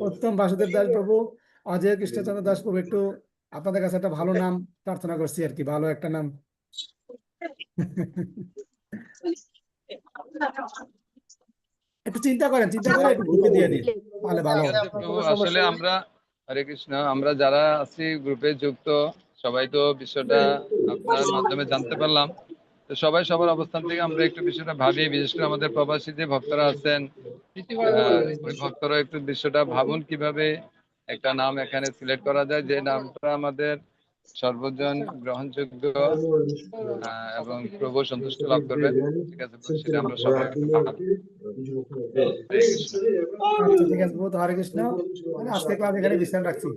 উত্তম বাসুদেব দাস প্রভু, অজয় কৃষ্ণচন্দ্র দাস প্রভু, একটু আপনাদের কাছে একটা ভালো নাম প্রার্থনা করছি আর কি, ভালো একটা নাম। একটু চিন্তা করে একটু গ্রুপে দিয়ে দিন, তাহলে ভালো হবে। প্রভু আসলে আমরা হরে কৃষ্ণ, আমরা যারা আছি গ্রুপে যুক্ত সবাই তো বিষয়টা আপনার মাধ্যমে জানতে পারলাম। তো সবাই সবার অবস্থান থেকে আমরা একটু বিষয়টা ভাবি, বিশেষ করে আমাদের প্রবাসী যে ভক্তরা আছেন ওই ভক্তরা একটু বিষয়টা ভাবুন কিভাবে একটা নাম এখানে সিলেক্ট করা যায় যে নামটা আমাদের সর্বজন গ্রহণযোগ্য এবং প্রভু সন্তুষ্ট লাভ করবেন। ঠিক আছে, সেটা আমরা সবাই একটু ভাবি। হরে কৃষ্ণ। আচ্ছা ঠিক আছে, হরে কৃষ্ণ। আজকে ক্লাস এখানে বিশ্রাম রাখছি।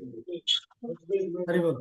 হরি বল।